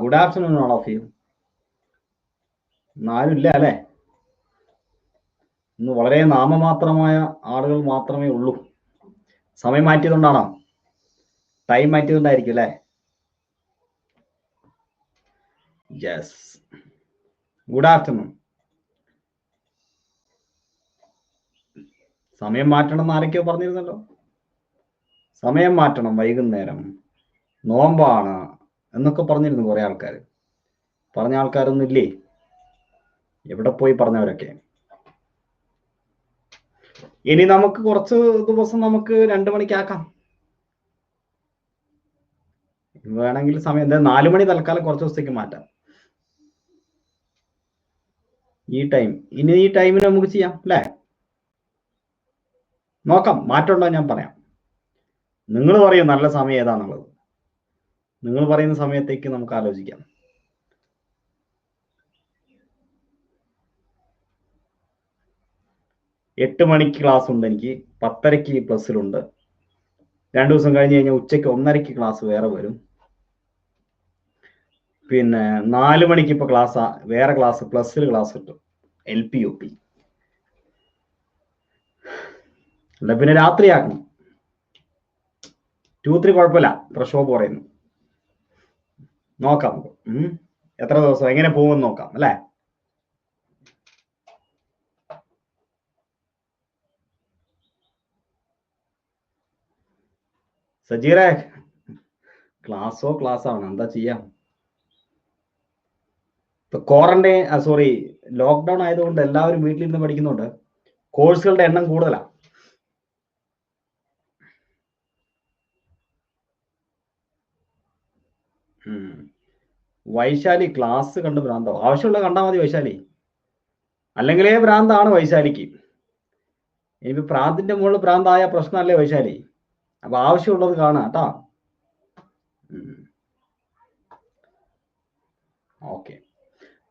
Good afternoon all of you. ആരും ഇല്ല അല്ലേ? ഇന്ന് വളരെ നാമമാത്രമായ ആളുകൾ മാത്രമേ ഉള്ളൂ. സമയം മാറ്റിയതുകൊണ്ടാണോ? ടൈം മാറ്റിയതുകൊണ്ടായിരിക്കും അല്ലേ? Yes, good afternoon. സമയം മാറ്റണം എന്ന് ആരൊക്കെയോ പറഞ്ഞിരുന്നല്ലോ. സമയം മാറ്റണം, വൈകുന്നേരം നോമ്പാണ് എന്നൊക്കെ പറഞ്ഞിരുന്നു കുറെ ആൾക്കാർ. പറഞ്ഞ ആൾക്കാരൊന്നും ഇല്ലേ? എവിടെ പോയി പറഞ്ഞവരൊക്കെ? ഇനി നമുക്ക് കുറച്ച് ദിവസം നമുക്ക് 2 മണിക്കാക്കാം. വേണമെങ്കിൽ സമയം എന്താ 4 മണി തൽക്കാലം കുറച്ച് ദിവസത്തേക്ക് മാറ്റാം. ഈ ടൈം ഇനി ഈ ടൈമിന് നമുക്ക് ചെയ്യാം അല്ലേ? നോക്കാം, മാറ്റമുണ്ടോ ഞാൻ പറയാം. നിങ്ങൾ പറയും നല്ല സമയം ഏതാന്നുള്ളത്. നിങ്ങൾ പറയുന്ന സമയത്തേക്ക് നമുക്ക് ആലോചിക്കാം. എട്ട് മണിക്ക് ക്ലാസ് ഉണ്ട് എനിക്ക്, 10:30 പ്ലസ്സിലുണ്ട്. 2 ദിവസം കഴിഞ്ഞ് കഴിഞ്ഞാൽ ഉച്ചയ്ക്ക് 1:30 ക്ലാസ് വേറെ വരും. പിന്നെ 4 മണിക്ക് ഇപ്പൊ ക്ലാസ്, വേറെ ക്ലാസ് പ്ലസ്സിൽ ക്ലാസ് കിട്ടും, LP UP. അല്ല പിന്നെ രാത്രിയാക്കണം. 2-3 കുഴപ്പമില്ല, പ്രക്ഷോഭം പറയുന്നു. നോക്കാം എത്ര ദിവസം എങ്ങനെ പോകുമെന്ന് നോക്കാം അല്ലേ? സജീറെ, ക്ലാസ്സോ ക്ലാസ് ആണ്, എന്താ ചെയ്യാം? ഇപ്പൊ ക്വാറന്റൈൻ ലോക്ക്ഡൌൺ ആയതുകൊണ്ട് എല്ലാവരും വീട്ടിൽ നിന്ന് പഠിക്കുന്നുണ്ട്. കോഴ്സുകളുടെ എണ്ണം കൂടുതലാണ്. വൈശാലി ക്ലാസ് കണ്ട് ഭ്രാന്തോ? ആവശ്യമുള്ള കണ്ടാൽ മതി വൈശാലി, അല്ലെങ്കിലേ ഭ്രാന്താണ് വൈശാലിക്ക്. ഇനിയിപ്പോ ഭ്രാന്തിന്റെ മുകളിൽ ഭ്രാന്തായ പ്രശ്നമല്ലേ വൈശാലി? അപ്പൊ ആവശ്യമുള്ളത് കാണാം കേട്ടാ. ഓക്കെ,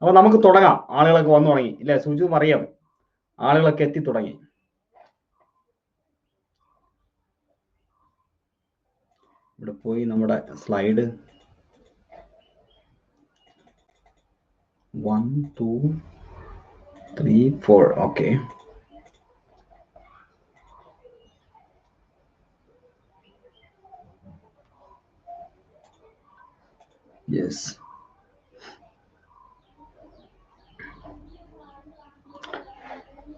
അപ്പൊ നമുക്ക് തുടങ്ങാം. ആളുകളൊക്കെ വന്നു തുടങ്ങി ഇല്ലേ? സുജു അറിയാം, ആളുകളൊക്കെ എത്തി തുടങ്ങി. ഇവിടെ പോയി നമ്മുടെ സ്ലൈഡ് 1 2 3 4. Okay, yes.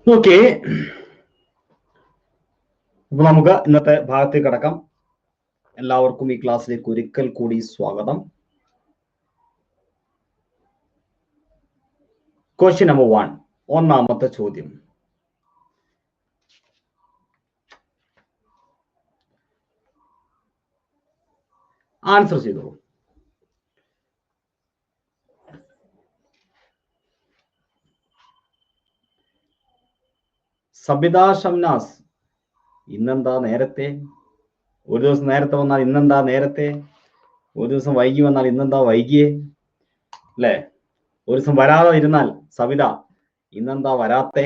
ഓക്കെ, അപ്പൊ നമുക്ക് ഇന്നത്തെ ഭാഗത്തേക്ക് കടക്കാം. എല്ലാവർക്കും ഈ ക്ലാസ്സിലേക്ക് ഒരിക്കൽ കൂടി സ്വാഗതം. ക്വസ്റ്റ്യൻ നമ്പർ 1, ഒന്നാമത്തെ ചോദ്യം. ആൻസർ ചെയ്തോളൂ. സബിത ഷംനാസ്, ഇന്നെന്താ നേരത്തെ? ഒരു ദിവസം നേരത്തെ വന്നാൽ ഇന്നെന്താ നേരത്തെ? ഒരു ദിവസം വൈകി വന്നാൽ ഇന്നെന്താ വൈകിയേ? അല്ലേ? ഒരു ദിവസം വരാതെ ഇരുന്നാൽ സവിത ഇന്നെന്താ വരാത്തെ?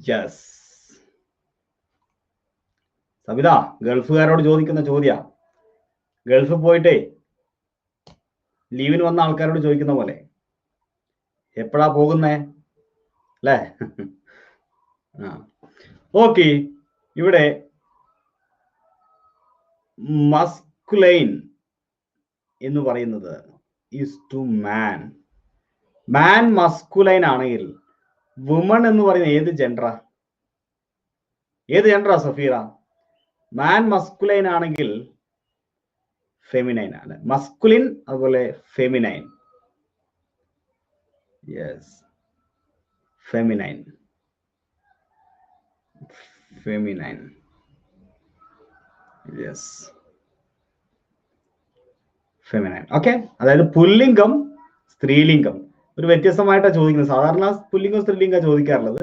യെസ്, സവിത ഗൾഫുകാരോട് ചോദിക്കുന്ന ചോദ്യ. ഗൾഫിൽ പോയിട്ടേ ലീവിന് വന്ന ആൾക്കാരോട് ചോദിക്കുന്ന പോലെ, എപ്പോഴാ പോകുന്നേ അല്ലേ? ഓക്കെ, ഇവിടെ മസ്കുലൈൻ എന്ന് പറയുന്നത് is to man. Man masculine ആണെങ്കിൽ വുമൺ എന്ന് പറയുന്നത് ഏത് ജെൻഡറാ? ഏത് ജെൻഡറാ സഫീറ? മാൻ മസ്കുലൈൻ ആണെങ്കിൽ ഫെമിനൈൻ ആണ്. മസ്കുലിൻ അതുപോലെ feminine. Yes, feminine. Feminine, yes, feminine. Okay, അതായത് പുല്ലിംഗം സ്ത്രീലിംഗം ഒരു വ്യത്യസ്തമായിട്ടാണ് ചോദിക്കുന്നത്. സാധാരണ പുല്ലിംഗം സ്ത്രീലിംഗം ചോദിക്കാറുള്ളത്.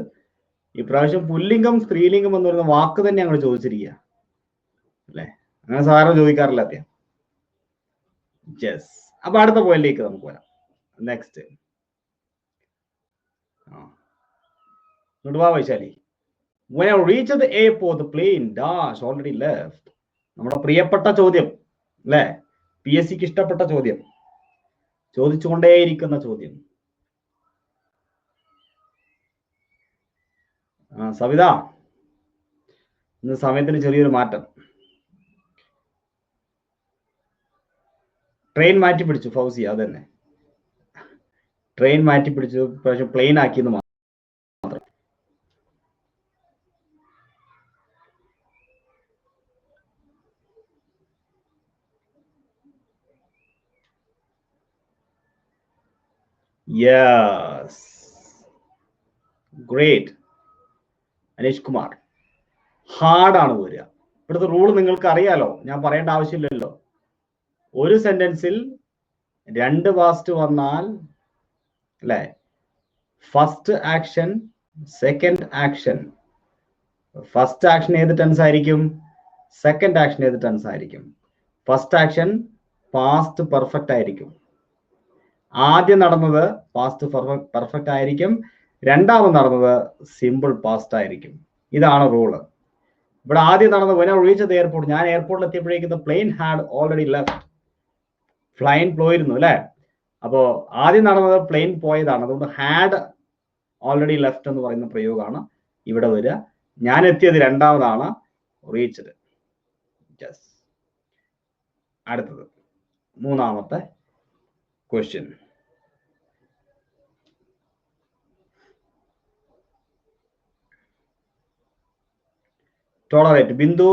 ഇപ്രാവശ്യം പുല്ലിംഗം സ്ത്രീലിംഗം എന്ന് പറയുന്ന വാക്ക് തന്നെ ഞങ്ങൾ ചോദിച്ചിരിക്കുക അല്ലെ? അങ്ങനെ സാധാരണ ചോദിക്കാറില്ല അദ്ദേഹം. യെസ്, അപ്പൊ അടുത്ത പോയിന്റിലേക്ക് നമുക്ക് വരാം. നെക്സ്റ്റ്, ഇങ്ങോട്ട് വാ Vaishali. When I reached the airport, the plane dash already left. നമ്മുടെ പ്രിയപ്പെട്ട ചോദ്യം അല്ലേ, PSC ക്ക് ഇഷ്ടപ്പെട്ട ചോദ്യം, ചോദിച്ചുകൊണ്ടേയിരിക്കുന്ന ചോദ്യം. സവിത, ഇന്ന് സമയത്തിന് ചെറിയൊരു മാറ്റം. ട്രെയിൻ മാറ്റി പിടിച്ചു ഫൗസി, അതന്നെ ട്രെയിൻ മാറ്റി പിടിച്ചു, പക്ഷെ പ്ലെയിൻ ആക്കിയെന്ന് മാത്രം. Yes, great Aneesh Kumar. ഹാർഡാണ് വരിക. ഇവിടുത്തെ റൂൾ നിങ്ങൾക്ക് അറിയാലോ, ഞാൻ പറയേണ്ട ആവശ്യമില്ലല്ലോ. ഒരു സെന്റൻസിൽ 2 പാസ്റ്റ് വന്നാൽ അല്ലെ, first action second action. First action ഏത് ടെൻസ് ആയിരിക്കും, സെക്കൻഡ് ആക്ഷൻ ഏത് ടെൻസ് ആയിരിക്കും? ഫസ്റ്റ് ആക്ഷൻ പാസ്റ്റ് പെർഫെക്റ്റ് ആയിരിക്കും. ആദ്യം നടന്നത് പാസ്റ്റ് പെർഫെക്റ്റ് ആയിരിക്കും, രണ്ടാമത് നടന്നത് സിമ്പിൾ പാസ്റ്റ് ആയിരിക്കും. ഇതാണ് റൂള്. ഇവിടെ ആദ്യം നടന്നത് when I reached the airport, ഞാൻ എയർപോർട്ടിൽ എത്തിയപ്പോഴേക്കും the plane had already left. Flying പോയിരുന്നു അല്ലെ. അപ്പോ ആദ്യം നടന്നത് പ്ലെയിൻ പോയതാണ്, അതുകൊണ്ട് ഹാഡ് ഓൾറെഡി ലെഫ്റ്റ് എന്ന് പറയുന്ന പ്രയോഗമാണ് ഇവിടെ വരിക. ഞാൻ എത്തിയത് രണ്ടാമതാണ്, റീച്ച്ഡ്. അടുത്തത് മൂന്നാമത്തെ ക്വസ്റ്റ്യൻ. ടോളറേറ്റ്. ബിന്ദു,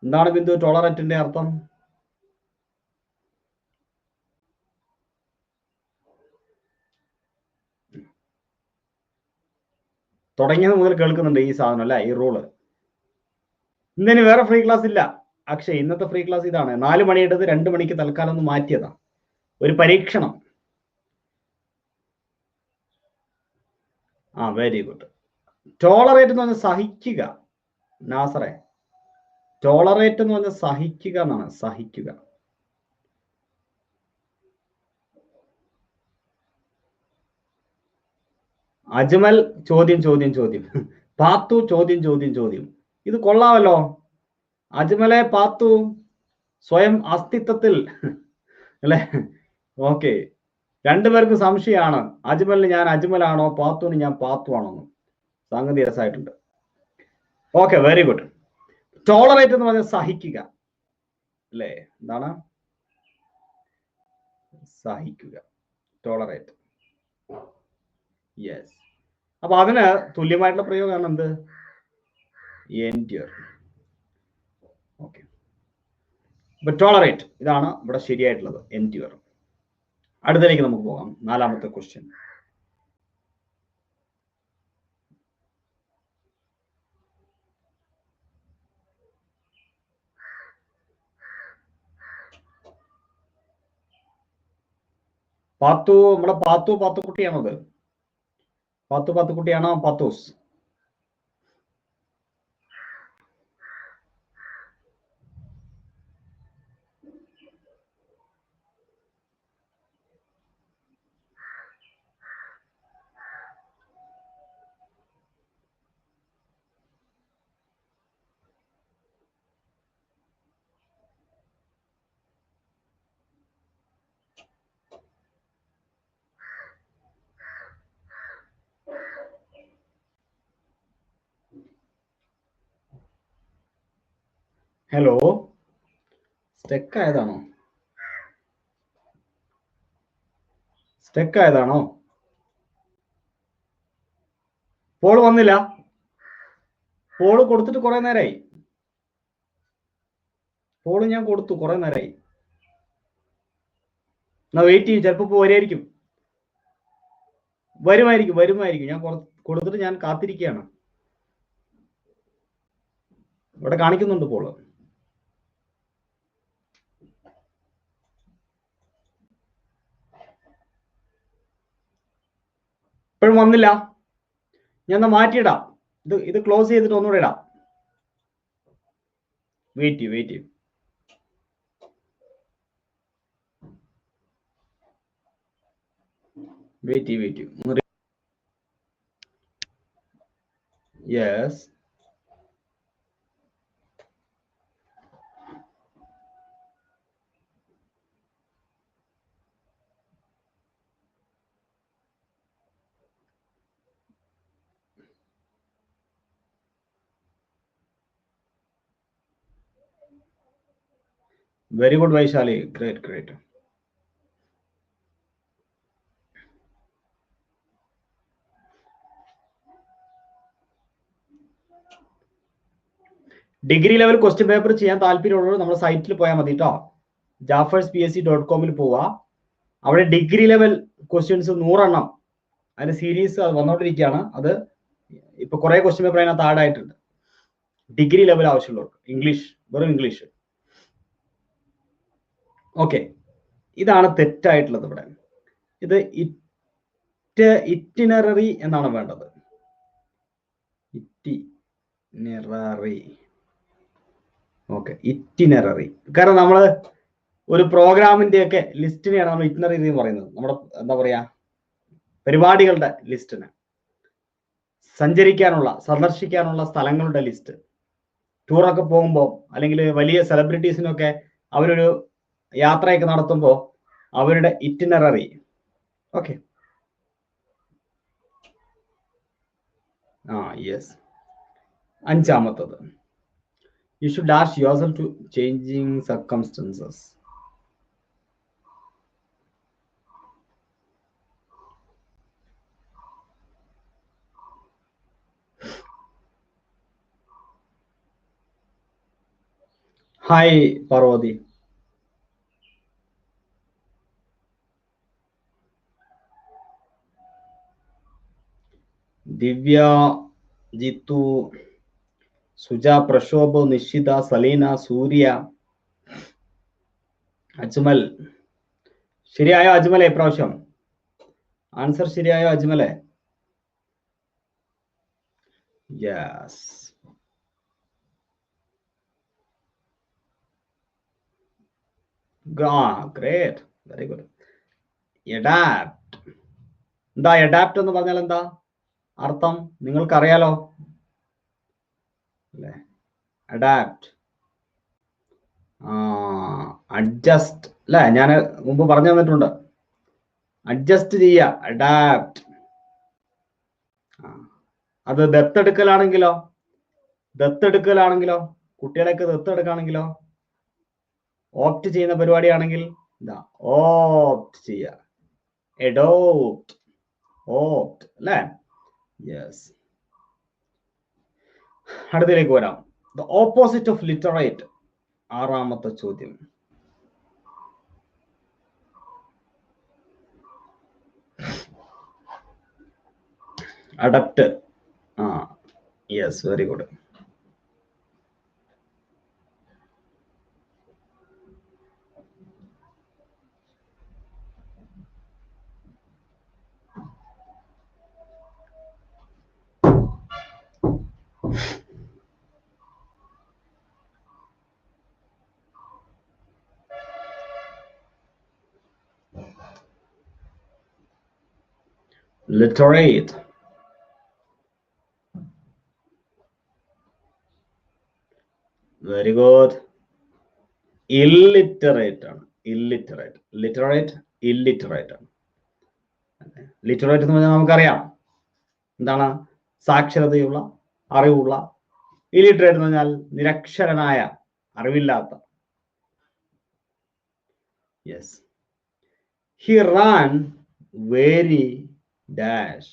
എന്താണ് ബിന്ദു ടോളറേറ്റിന്റെ അർത്ഥം? തുടങ്ങിയത് മുതൽ കേൾക്കുന്നുണ്ട് ഈ സാധനം അല്ലെ, ഈ റൂള്. ഇന്നിന് വേറെ ഫ്രീ ക്ലാസ് ഇല്ല അക്ഷയ്, ഇന്നത്തെ ഫ്രീ ക്ലാസ് ഇതാണ്. 4 മണിയുടേത് 2 മണിക്ക് തൽക്കാലം ഒന്ന് മാറ്റിയതാ, ഒരു പരീക്ഷണം. Very good. ടോളറേറ്റ് എന്ന് പറഞ്ഞാൽ സഹിക്കുക നാസറെ. ടോളറേറ്റ് എന്ന് പറഞ്ഞാൽ സഹിക്കുക എന്നാണ്, സഹിക്കുക. അജ്മൽ ചോദ്യം. പാത്തു ചോദ്യം. ഇത് കൊള്ളാമല്ലോ. അജ്മലെ പാത്തു സ്വയം അസ്തിത്വത്തിൽ അല്ലെ. ഓക്കെ, രണ്ടുപേർക്ക് സംശയമാണ്, അജ്മലിന് ഞാൻ അജ്മലാണോ പാത്തുവിന് ഞാൻ പാത്തു ആണോ. സംഗതി രസമായിട്ടുണ്ട്. Okay, very good. ടോളറേറ്റ് എന്ന് പറഞ്ഞാൽ സഹിക്കുക അല്ലേ, എന്താണ് സഹിക്കുക, ടോളറേറ്റ്. യെസ്. അപ്പൊ അതിന് തുല്യമായിട്ടുള്ള പ്രയോഗമാണ് എന്ത്, എൻഡ്യൂർ. ഓക്കെ, അപ്പൊ ടോളറേറ്റ് ഇതാണ് ഇവിടെ ശരിയായിട്ടുള്ളത്, എൻഡ്യൂർ. അടുത്തതിലേക്ക് നമുക്ക് പോകാം. 4ാമത്തെ ക്വസ്റ്റ്യൻ. പാത്തു, നമ്മുടെ പാത്തുക്കുട്ടിയാണത്. പാത്തുക്കുട്ടിയാണോ പാത്തൂസ്? ഹലോ, സ്റ്റെക്ക് ആയതാണോ? പോൾ വന്നില്ല. പോള് കൊടുത്തിട്ട് കുറെ നേരമായി. പോള് ഞാൻ കൊടുത്തു കുറെ നേരമായി. എന്നാ വെയിറ്റ് ചെയ്യും, ചിലപ്പോ വരുമായിരിക്കും. ഞാൻ കൊടുത്തിട്ട് ഞാൻ കാത്തിരിക്കുകയാണ്. ഇവിടെ കാണിക്കുന്നുണ്ട് പോള്. ഇപ്പോഴും വന്നില്ല. ഞാൻ മാറ്റിയിടാം, ഇത് ക്ലോസ് ചെയ്തിട്ട് ഒന്നുകൂടെ ഇടാം. വെയിറ്റ് ചെയ്യും. Yes. Very good, Vaishali. Great, great. Degree level question paper ചെയ്യാൻ താല്പര്യമുള്ളവർ നമ്മുടെ സൈറ്റിൽ പോയാൽ മതി കേട്ടോ. JAFFERSPSC.com പോവാ. അവിടെ ഡിഗ്രി ലെവൽ ക്വസ്റ്റ്യൻസ് 100 എണ്ണം അതിന്റെ സീരീസ് വന്നോണ്ടിരിക്കുകയാണ്. അത് ഇപ്പൊ കുറെ ക്വസ്റ്റ്യൻ പേപ്പർ അതിനകത്ത് ആഡ് ആയിട്ടുണ്ട്. ഡിഗ്രി ലെവൽ ആവശ്യമുള്ളവർക്ക് ഇംഗ്ലീഷ്, വെറും ഇംഗ്ലീഷ്. ഓക്കെ, ഇതാണ് തെറ്റായിട്ടുള്ളത് ഇവിടെ. ഇത് ഇറ്റിനററി എന്നാണ് വേണ്ടത്. ഇറ്റിനററി. ഓക്കെ, ഇറ്റിനററി. കാരണം നമ്മള് ഒരു പ്രോഗ്രാമിന്റെ ഒക്കെ ലിസ്റ്റിനെയാണ് നമ്മൾ ഇറ്റിനറി എന്ന് പറയുന്നത്. നമ്മുടെ എന്താ പറയാ, പരിപാടികളുടെ ലിസ്റ്റിന്, സന്ദർശിക്കാനുള്ള സ്ഥലങ്ങളുടെ ലിസ്റ്റ്. ടൂറൊക്കെ പോകുമ്പോൾ അല്ലെങ്കിൽ വലിയ സെലിബ്രിറ്റീസിനൊക്കെ അവരൊരു യാത്രയൊക്കെ നടത്തുമ്പോൾ അവരുടെ ഇറ്റിനററി. Okay, yes. അഞ്ചാമത്തത്, you should dash yourself to changing circumstances. Hi Parvati. Divya, Jitu, Suja, Prashobh, Nishita, Saleena, Surya, Ajmal. ശരിയായോ അജ്മലെ? ഇപ്രാവശ്യം ആൻസർ ശരിയായോ അജ്മലെ? Yes. Great, very good. Adapt. എന്താ എഡാപ്റ്റ് എന്ന് പറഞ്ഞാൽ എന്താ അർത്ഥം? നിങ്ങൾക്കറിയാലോ അല്ലേ? അഡാപ്റ്റ്, അഡ്ജസ്റ്റ് അല്ലേ? ഞാൻ മുമ്പ് പറഞ്ഞു തന്നിട്ടുണ്ട്. അഡ്ജസ്റ്റ് ചെയ്യുക, അഡാപ്റ്റ്. അത് ദത്തെടുക്കലാണെങ്കിലോ കുട്ടികളെയൊക്കെ ദത്തെടുക്കുകയാണെങ്കിലോ, ഓപ്റ്റ് ചെയ്യുന്ന പരിപാടിയാണെങ്കിൽ എന്താ? ഓപ്റ്റ് ചെയ്യുക, എഡോപ്റ്റ്, ഓപ്റ്റ് അല്ലേ? യെസ്. അടുത്തേക്ക് വരാം. The opposite of literate. ആറാമത്തെ ചോദ്യം. Adept. Yes, very good. Literate. Very good. Illiterate ആണ്. ലിറ്ററേറ്റ് ഇല്ലിറ്ററേറ്റ് ആണ്. ലിറ്ററേറ്റ് എന്ന് പറഞ്ഞാൽ നമുക്കറിയാം എന്താണ്? സാക്ഷരതയുള്ള, അറിവുള്ള. ഇല്ലിറ്ററേറ്റ് എന്ന് പറഞ്ഞാൽ നിരക്ഷരനായ, അറിവില്ലാത്ത. Yes. He Rann very dash.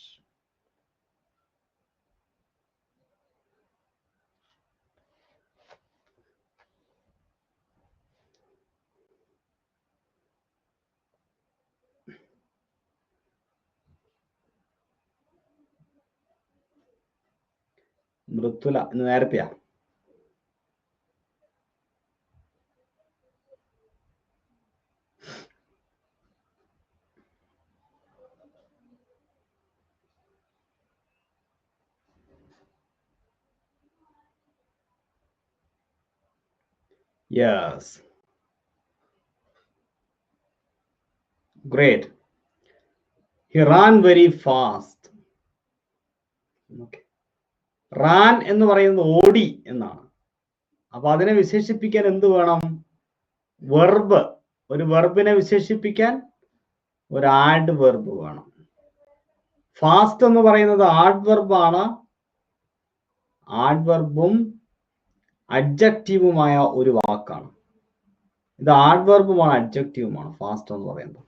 Mridula ഇന്ന് നേരത്തെയാ. Yes. Great. He ran very fast. Okay. Rann എന്ന് പറയുന്നത് ഓടി എന്നാണ്. അപ്പൊ അതിനെ വിശേഷിപ്പിക്കാൻ എന്ത് വേണം? വെർബ്. ഒരു വെർബിനെ വിശേഷിപ്പിക്കാൻ ഒരു ആഡ് വെർബ് വേണം. ഫാസ്റ്റ് എന്ന് പറയുന്നത് ആഡ് വെർബാണ്. ആഡ് വെർബും അഡ്ജക്റ്റീവുമായ ഒരു വാക്കാണ്. ഇത് ആഡ് വെർബുമാണ് അഡ്ജക്റ്റീവുമാണ് ഫാസ്റ്റ് എന്ന് പറയുന്നത്.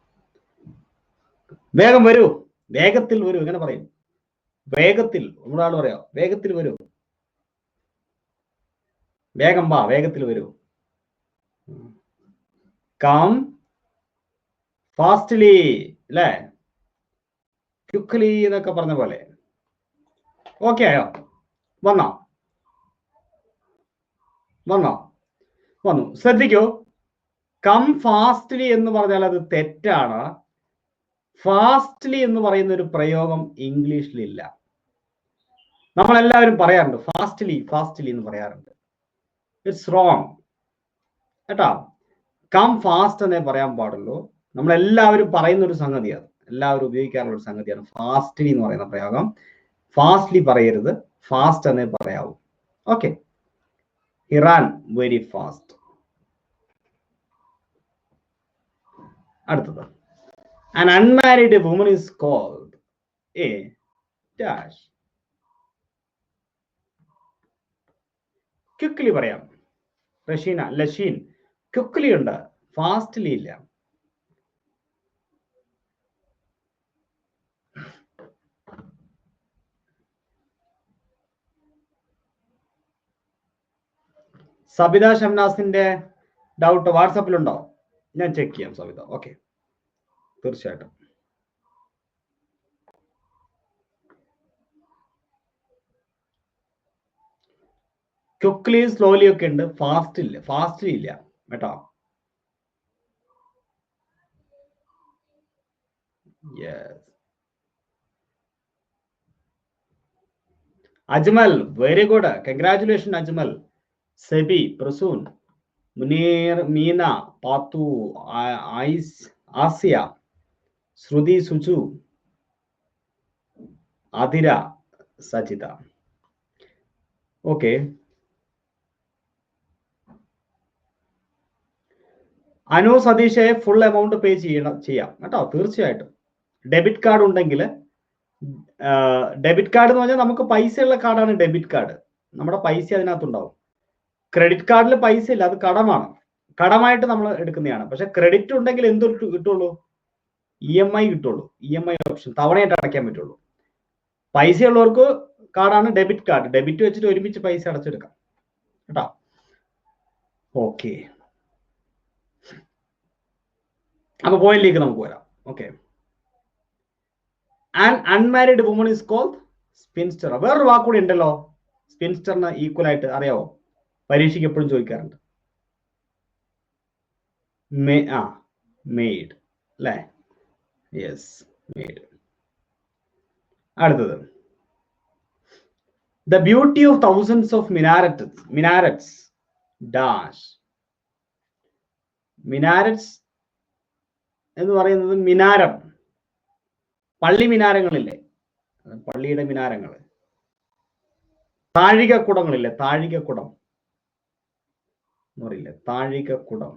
വേഗം വരൂ, വേഗത്തിൽ വരൂ, ഇങ്ങനെ പറയും. വേഗത്തിൽ, നമ്മുടെ ആൾ പറയാം, വേഗത്തിൽ വരൂ, വേഗം വാ, വേഗത്തിൽ വരൂ. കം ഫാസ്റ്റ്ലി, അല്ലേ? ക്വിക്ക്ലി എന്നൊക്കെ പറഞ്ഞ പോലെ. ഓക്കെ ആയോ? വന്നോ? വന്നു. ശ്രദ്ധിക്കൂ, കം ഫാസ്റ്റ്ലി എന്ന് പറഞ്ഞാൽ അത് തെറ്റാണ്. ഫാസ്റ്റ്ലി എന്ന് പറയുന്ന ഒരു പ്രയോഗം ഇംഗ്ലീഷിലില്ല. നമ്മളെല്ലാവരും പറയാറുണ്ട് ഫാസ്റ്റ്ലി എന്ന് പറയാറുണ്ട്. ഇറ്റ്സ് റോങ് കേട്ടോ. കം ഫാസ്റ്റ് എന്നേ പറയാൻ പാടുള്ളൂ. നമ്മളെല്ലാവരും പറയുന്ന ഒരു സംഗതിയാണ്, എല്ലാവരും ഉപയോഗിക്കാറുള്ള ഒരു സംഗതിയാണ് ഫാസ്റ്റ്ലി എന്ന് പറയുന്ന പ്രയോഗം. ഫാസ്റ്റ്ലി പറയരുത്, ഫാസ്റ്റ് എന്നേ പറയാവൂ. Okay. He ran very fast. അടുത്തത്, an unmarried woman is called a dash. Quickly പറയാം. ലഷീൻ ക്വിക്ക്ലി ഉണ്ട്, ഫാസ്റ്റ്ലി ഇല്ല. സബിത ഷംനാസിന്റെ ഡൗട്ട് വാട്സാപ്പിലുണ്ടോ? ഞാൻ ചെക്ക് ചെയ്യാം സബിത. ഓക്കെ, തീർച്ചയായിട്ടും. ക്വിക്ക്ലി സ്ലോലി ഒക്കെ ഉണ്ട്, ഫാസ്റ്റ്ലി ഇല്ല കേട്ടോ. Ajmal, very good, congratulation Ajmal. Sebi, Prasoon, Muneer, Meena, Pathu, Asiya, Shruthi, Suju, Athira, Sajitha. Okay. Anu സതീഷെ ഫുൾ എമൗണ്ട് പേ ചെയ്യാം കേട്ടോ, തീർച്ചയായിട്ടും. ഡെബിറ്റ് കാർഡ് ഉണ്ടെങ്കിൽ, ഡെബിറ്റ് കാർഡ് എന്ന് പറഞ്ഞാൽ നമുക്ക് പൈസയുള്ള കാർഡാണ് ഡെബിറ്റ് കാർഡ്. നമ്മുടെ പൈസ അതിനകത്തുണ്ടാവും. ക്രെഡിറ്റ് കാർഡിൽ പൈസ ഇല്ല, അത് കടമാണ്, കടമായിട്ട് നമ്മൾ എടുക്കുന്നതാണ്. പക്ഷെ ക്രെഡിറ്റ് ഉണ്ടെങ്കിൽ എന്ത് കിട്ടുള്ളൂ? EMI കിട്ടുള്ളൂ. EMI ഓപ്ഷൻ, തവണയായിട്ട് അടയ്ക്കാൻ പറ്റുള്ളൂ. പൈസ ഉള്ളവർക്ക് കാർഡാണ് ഡെബിറ്റ് കാർഡ്. ഡെബിറ്റ് വെച്ചിട്ട് ഒരുമിച്ച് പൈസ അടച്ചെടുക്കാം കേട്ടോ. ഓക്കെ, അപ്പൊ പോയിന്റിലേക്ക് നമുക്ക് വരാം. Okay. An unmarried woman is called spinster. വേറൊരു വാക്കുകൂടി ഉണ്ടല്ലോ സ്പിൻസ്റ്ററിന് ഈക്വൽ ആയിട്ട്, അറിയാവോ? പരീക്ഷയ്ക്ക് എപ്പോഴും ചോദിക്കാറുണ്ട്. മെയ്ഡ് അല്ലേ? Yes, maid. അടുത്തത്, the beauty of thousands of minarets dash. Minarets എന്ന് പറയുന്നത് മിനാരം, പള്ളി മിനാരങ്ങളില്ലേ, പള്ളിയുടെ മിനാരങ്ങൾ. താഴികക്കുടങ്ങളില്ലേ, താഴികക്കുടം എന്ന് പറയില്ലേ, താഴികക്കുടം.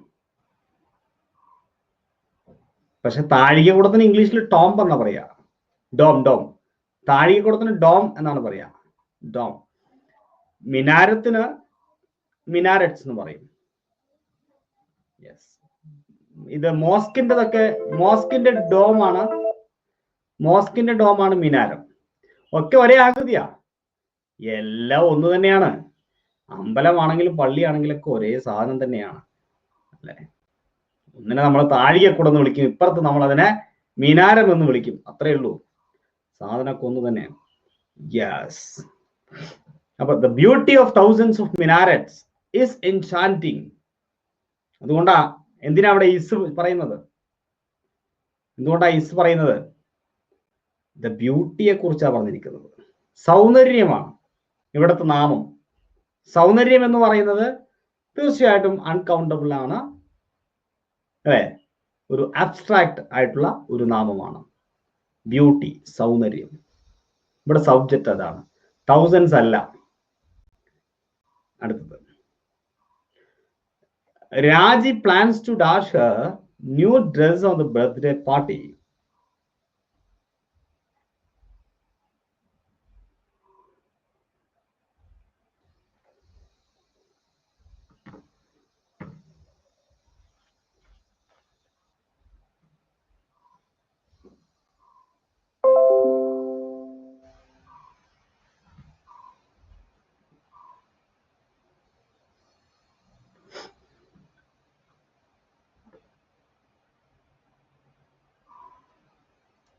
പക്ഷെ താഴികക്കുടത്തിന് ഇംഗ്ലീഷിൽ ടോംബ് എന്നാ പറയാ, ഡോം. താഴികക്കുടത്തിന് ഡോം എന്നാണ് പറയാ, ഡോം. മിനാരത്തിന് മിനാരറ്റ്സ് എന്ന് പറയും. യെസ്, ഇത് മോസ്കിന്റെ ഡോമാണ് മിനാരം. ഒക്കെ ഒരേ ആകൃതിയാ, എല്ലാം ഒന്ന് തന്നെയാണ്. അമ്പലമാണെങ്കിലും പള്ളിയാണെങ്കിലും ഒക്കെ ഒരേ സാധനം തന്നെയാണ് അല്ലെ. ഒന്നിനെ നമ്മൾ താഴികക്കുടം എന്ന് വിളിക്കും, ഇപ്പുറത്ത് നമ്മൾ അതിനെ മിനാരം എന്ന് വിളിക്കും, അത്രേ ഉള്ളൂ. സാധനമൊക്കെ ഒന്ന് തന്നെയാണ്. യെസ്. അപ്പൊ the beauty of thousands of minarets is enchanting. അതുകൊണ്ടാ എന്തിനാ അവിടെ ഇസ് പറയുന്നത്? എന്തുകൊണ്ടാ ഇസ് പറയുന്നത്? ദ ബ്യൂട്ടിയെ കുറിച്ചാണ് പറഞ്ഞിരിക്കുന്നത്. സൗന്ദര്യമാണ് ഇവിടുത്തെ നാമം. സൗന്ദര്യം എന്ന് പറയുന്നത് തീർച്ചയായിട്ടും അൺകൗണ്ടബിൾ ആണ് അല്ലേ, ഒരു അബ്സ്ട്രാക്ട് ആയിട്ടുള്ള ഒരു നാമമാണ് ബ്യൂട്ടി, സൗന്ദര്യം. ഇവിടെ സബ്ജക്റ്റ് അതാണ്. thousands അല്ല. അടുത്തത്, Raji plans to dash her new dress on the birthday party.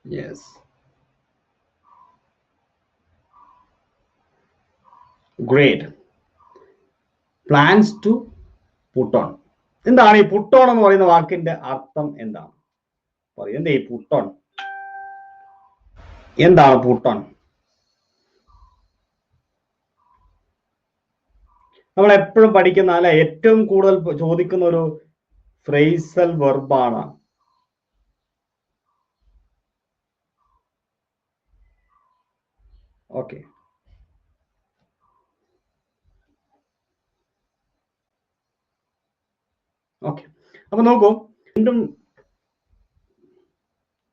Yes. Great. Plans to put on. എന്താണ് ഈ put on എന്ന് പറയുന്ന വാക്കിന്റെ അർത്ഥം എന്താണ്? പറയൂ, എന്താ ഈ put on? എന്താണ് put on? നമ്മൾ എപ്പോഴും പഠിക്കുന്ന അല്ലെ, ഏറ്റവും കൂടുതൽ ചോദിക്കുന്ന ഒരു ഫ്രേസൽ വെർബാണ്. Okay, okay. അപ്പൊ നോക്കൂ, വീണ്ടും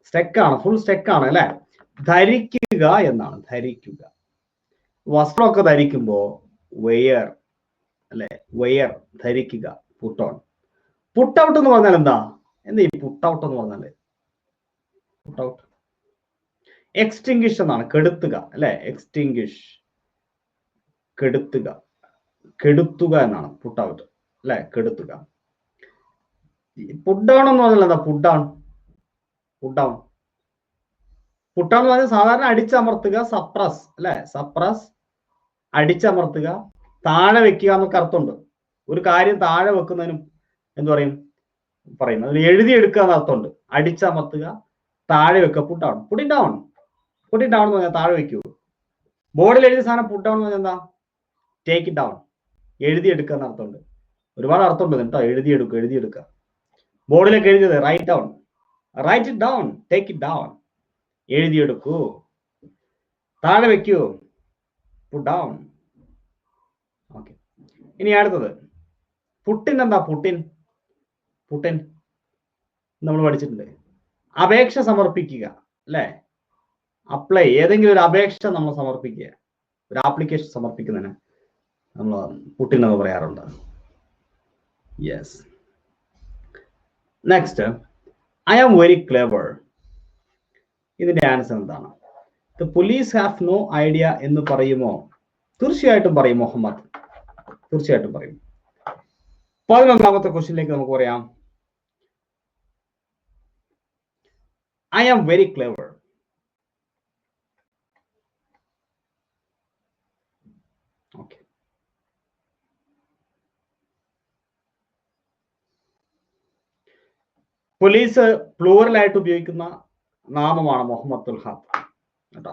സ്റ്റെക്കാണ്, ഫുൾ സ്റ്റെക്കാണ് അല്ലെ. ധരിക്കുക എന്നാണ്, ധരിക്കുക. വസ്ത്രമൊക്കെ ധരിക്കുമ്പോ വെയർ അല്ലെ, വെയർ ധരിക്കുക, പുട്ട് ഓൺ. പുട്ട് ഔട്ട് എന്ന് പറഞ്ഞാൽ എന്താ? എന്താ ഈ പുട്ട് ഔട്ട് എന്ന് പറഞ്ഞാല്? പുട്ട് ഔട്ട് എക്സ്റ്റിംഗ്വിഷ് എന്നാണ്, കെടുത്തുക അല്ലെ, എക്സ്റ്റിംഗ്വിഷ്, കെടുത്തുക, കെടുത്തുക എന്നാണ് പുട്ട് ഔട്ട് അല്ലെ, കെടുത്തുക. പുട്ട് ഡൗൺ എന്ന് പറഞ്ഞാൽ എന്താ? Puttu down, puttu down, puttu down എന്ന് പറഞ്ഞാൽ സാധാരണ അടിച്ചമർത്തുക, സപ്രസ് അല്ലെ, സപ്രസ്, അടിച്ചമർത്തുക, താഴെ വെക്കുക എന്നൊക്കെ അർത്ഥമുണ്ട്. ഒരു കാര്യം താഴെ വെക്കുന്നതിനും എന്ത് പറയും, പറയും അതിൽ എഴുതിയെടുക്കുക എന്ന അർത്ഥമുണ്ട്. അടിച്ചമർത്തുക, താഴെ വെക്കുക, puttu down, put it down, put it down എന്ന് പറഞ്ഞാൽ താഴെ വെക്കൂ. ബോർഡിൽ എഴുതിയ സാധനം പുട്ട് ഡൗൺ എന്ന് പറഞ്ഞാൽ എന്താ? ടേക്ക് ഇറ്റ് ഡൗൺ, എഴുതിയെടുക്കുക എന്ന അർത്ഥമുണ്ട്. ഒരുപാട് അർത്ഥമുണ്ട് കേട്ടോ, എഴുതിയെടുക്കുക, എഴുതിയെടുക്കുക. ബോർഡിലേക്ക് എഴുതിയത് write down, write it down, take it down, എഴുതിയെടുക്കൂ, താഴെ വെക്കൂ, പുട്ട് ഡൗൺ. ഓക്കെ, ഇനി അടുത്തത് പുട്ടിൻ. എന്താ പുട്ടിൻ? പുട്ടിൻ നമ്മൾ പഠിച്ചിട്ടുണ്ട്, അപേക്ഷ സമർപ്പിക്കുക അല്ലെ, അപ്ലൈ, ഏതെങ്കിലും ഒരു അപേക്ഷ നമ്മൾ സമർപ്പിക്കുക, ഒരു ആപ്ലിക്കേഷൻ സമർപ്പിക്കുന്നതിന് നമ്മൾ പുട്ടിൻ എന്ന് പറയാറുണ്ട്. Yes. Next, I am very clever. ഇതിന്റെ ആൻസർ എന്താണ്? The police have no idea എന്ന് പറയുമോ? തീർച്ചയായിട്ടും പറയും മുഹമ്മദ്, തീർച്ചയായിട്ടും പറയും. 11ാമത്തെ ക്വസ്റ്റ്യനിലേക്ക് നമുക്ക് പറയാം. I am very clever. Okay, police പ്ലൂറലായിട്ട് ഉപയോഗിക്കുന്ന നാമമാണ് മുഹമ്മദ് തുൽഹാത്ത് കേട്ടോ.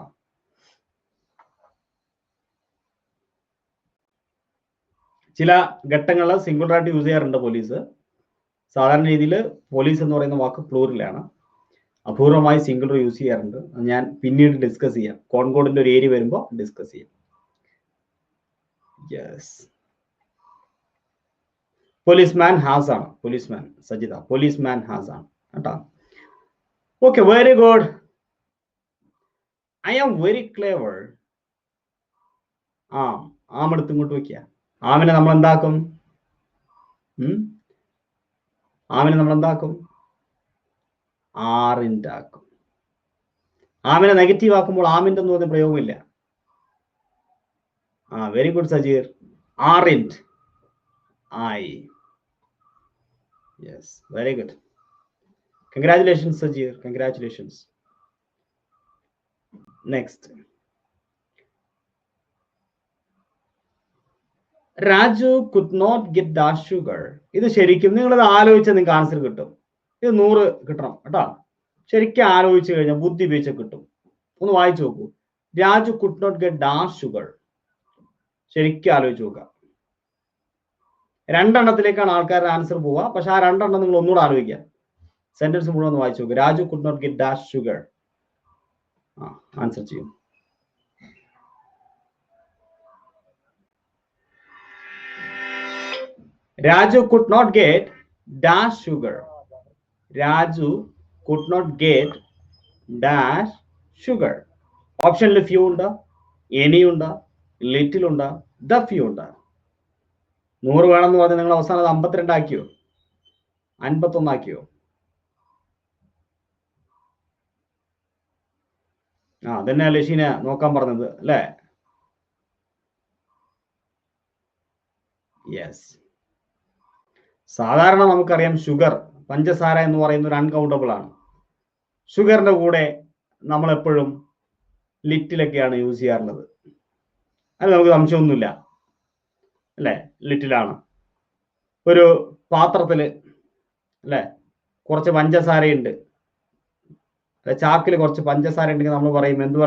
ചില ഘട്ടങ്ങളിൽ സിംഗുലറായിട്ട് യൂസ് ചെയ്യാറുണ്ട് പോലീസ്. സാധാരണ രീതിയിൽ പോലീസ് എന്ന് പറയുന്ന വാക്ക് പ്ലൂറലാണ്. അപൂർവമായി സിംഗുലർ യൂസ് ചെയ്യാറുണ്ട്. ഞാൻ പിന്നീട് ഡിസ്കസ് ചെയ്യാം, കോൺകോഡിന്റെ ഒരു ഏരിയ വരുമ്പോൾ ഡിസ്കസ് ചെയ്യാം. യെസ്, പോലീസ്മാൻ ഹാസ് ആണ്, പോലീസ്മാൻ സജിത, പോലീസ്മാൻ ഹാസ് ആണ് കേട്ടോ. Okay, very good. I am very clever. Am എടുത്ത് ഇങ്ങോട്ട് വെക്കുക. ആമിനെ നമ്മൾ എന്താക്കും? ആമിനെ നമ്മൾ എന്താക്കും? ആറിൻ്റെ ആക്കും. ആമിനെ നെഗറ്റീവ് ആക്കുമ്പോൾ ആമിൻ്റെ എന്ന് പറഞ്ഞ പ്രയോഗമില്ല. Very good Sajeer. Aren't, I. Yes, very good. Congratulations Sajeer, congratulations. Next, Raju could not get the sugar. ഇത് ശരിക്കും നിങ്ങളത് ആലോചിച്ചാൽ നിങ്ങൾക്ക് ആൻസർ കിട്ടും. ഇത് 100 കിട്ടണം കേട്ടോ. ശരിക്കും ആലോചിച്ച് കഴിഞ്ഞാൽ ബുദ്ധി ഉപയോഗിച്ച് കിട്ടും. ഒന്ന് വായിച്ചു നോക്കൂ. Raju could not get the sugar. ശരിക്കും ആലോചിച്ച് നോക്കുക. 2 എണ്ണത്തിലേക്കാണ് ആൾക്കാരുടെ ആൻസർ പോവുക. പക്ഷെ ആ 2 എണ്ണം നിങ്ങൾ ഒന്നുകൂടെ ആലോചിക്കുക. സെന്റൻസ് മുഴുവൻ ഒന്ന് വായിച്ചു നോക്കുക. Raju could not get the sugar. Answer ചെയ്യും. Raju could not get dash sugar. Raju could not get dash sugar. ഓപ്ഷനിൽ ഫ്യൂ ഉണ്ട്, എനി ഉണ്ട്, ലിറ്റിൽ ഉണ്ട്, ദ ഫ്യൂ ഉണ്ട്. 100 വേണമെന്ന് പറഞ്ഞ് നിങ്ങൾ അവസാനം 52 ആക്കിയോ, 51 ആക്കിയോ? അതന്നെ ലഷീന നോക്കാൻ പറഞ്ഞത് അല്ലേ? യെസ്. സാധാരണ നമുക്കറിയാം ഷുഗർ, പഞ്ചസാര എന്ന് പറയുന്ന ഒരു അൺകൗണ്ടബിൾ ആണ്. ഷുഗറിന്റെ കൂടെ നമ്മൾ എപ്പോഴും ലിറ്റിലൊക്കെയാണ് യൂസ് ചെയ്യാറുള്ളത്. അത് നമുക്ക് സംശയമൊന്നുമില്ല അല്ലേ? ലിറ്റിലാണ്. ഒരു പാത്രത്തില് അല്ലെ കുറച്ച് പഞ്ചസാരയുണ്ട്, ചാക്കിൽ കുറച്ച് പഞ്ചസാര ഉണ്ടെങ്കിൽ നമ്മൾ പറയും എന്ത്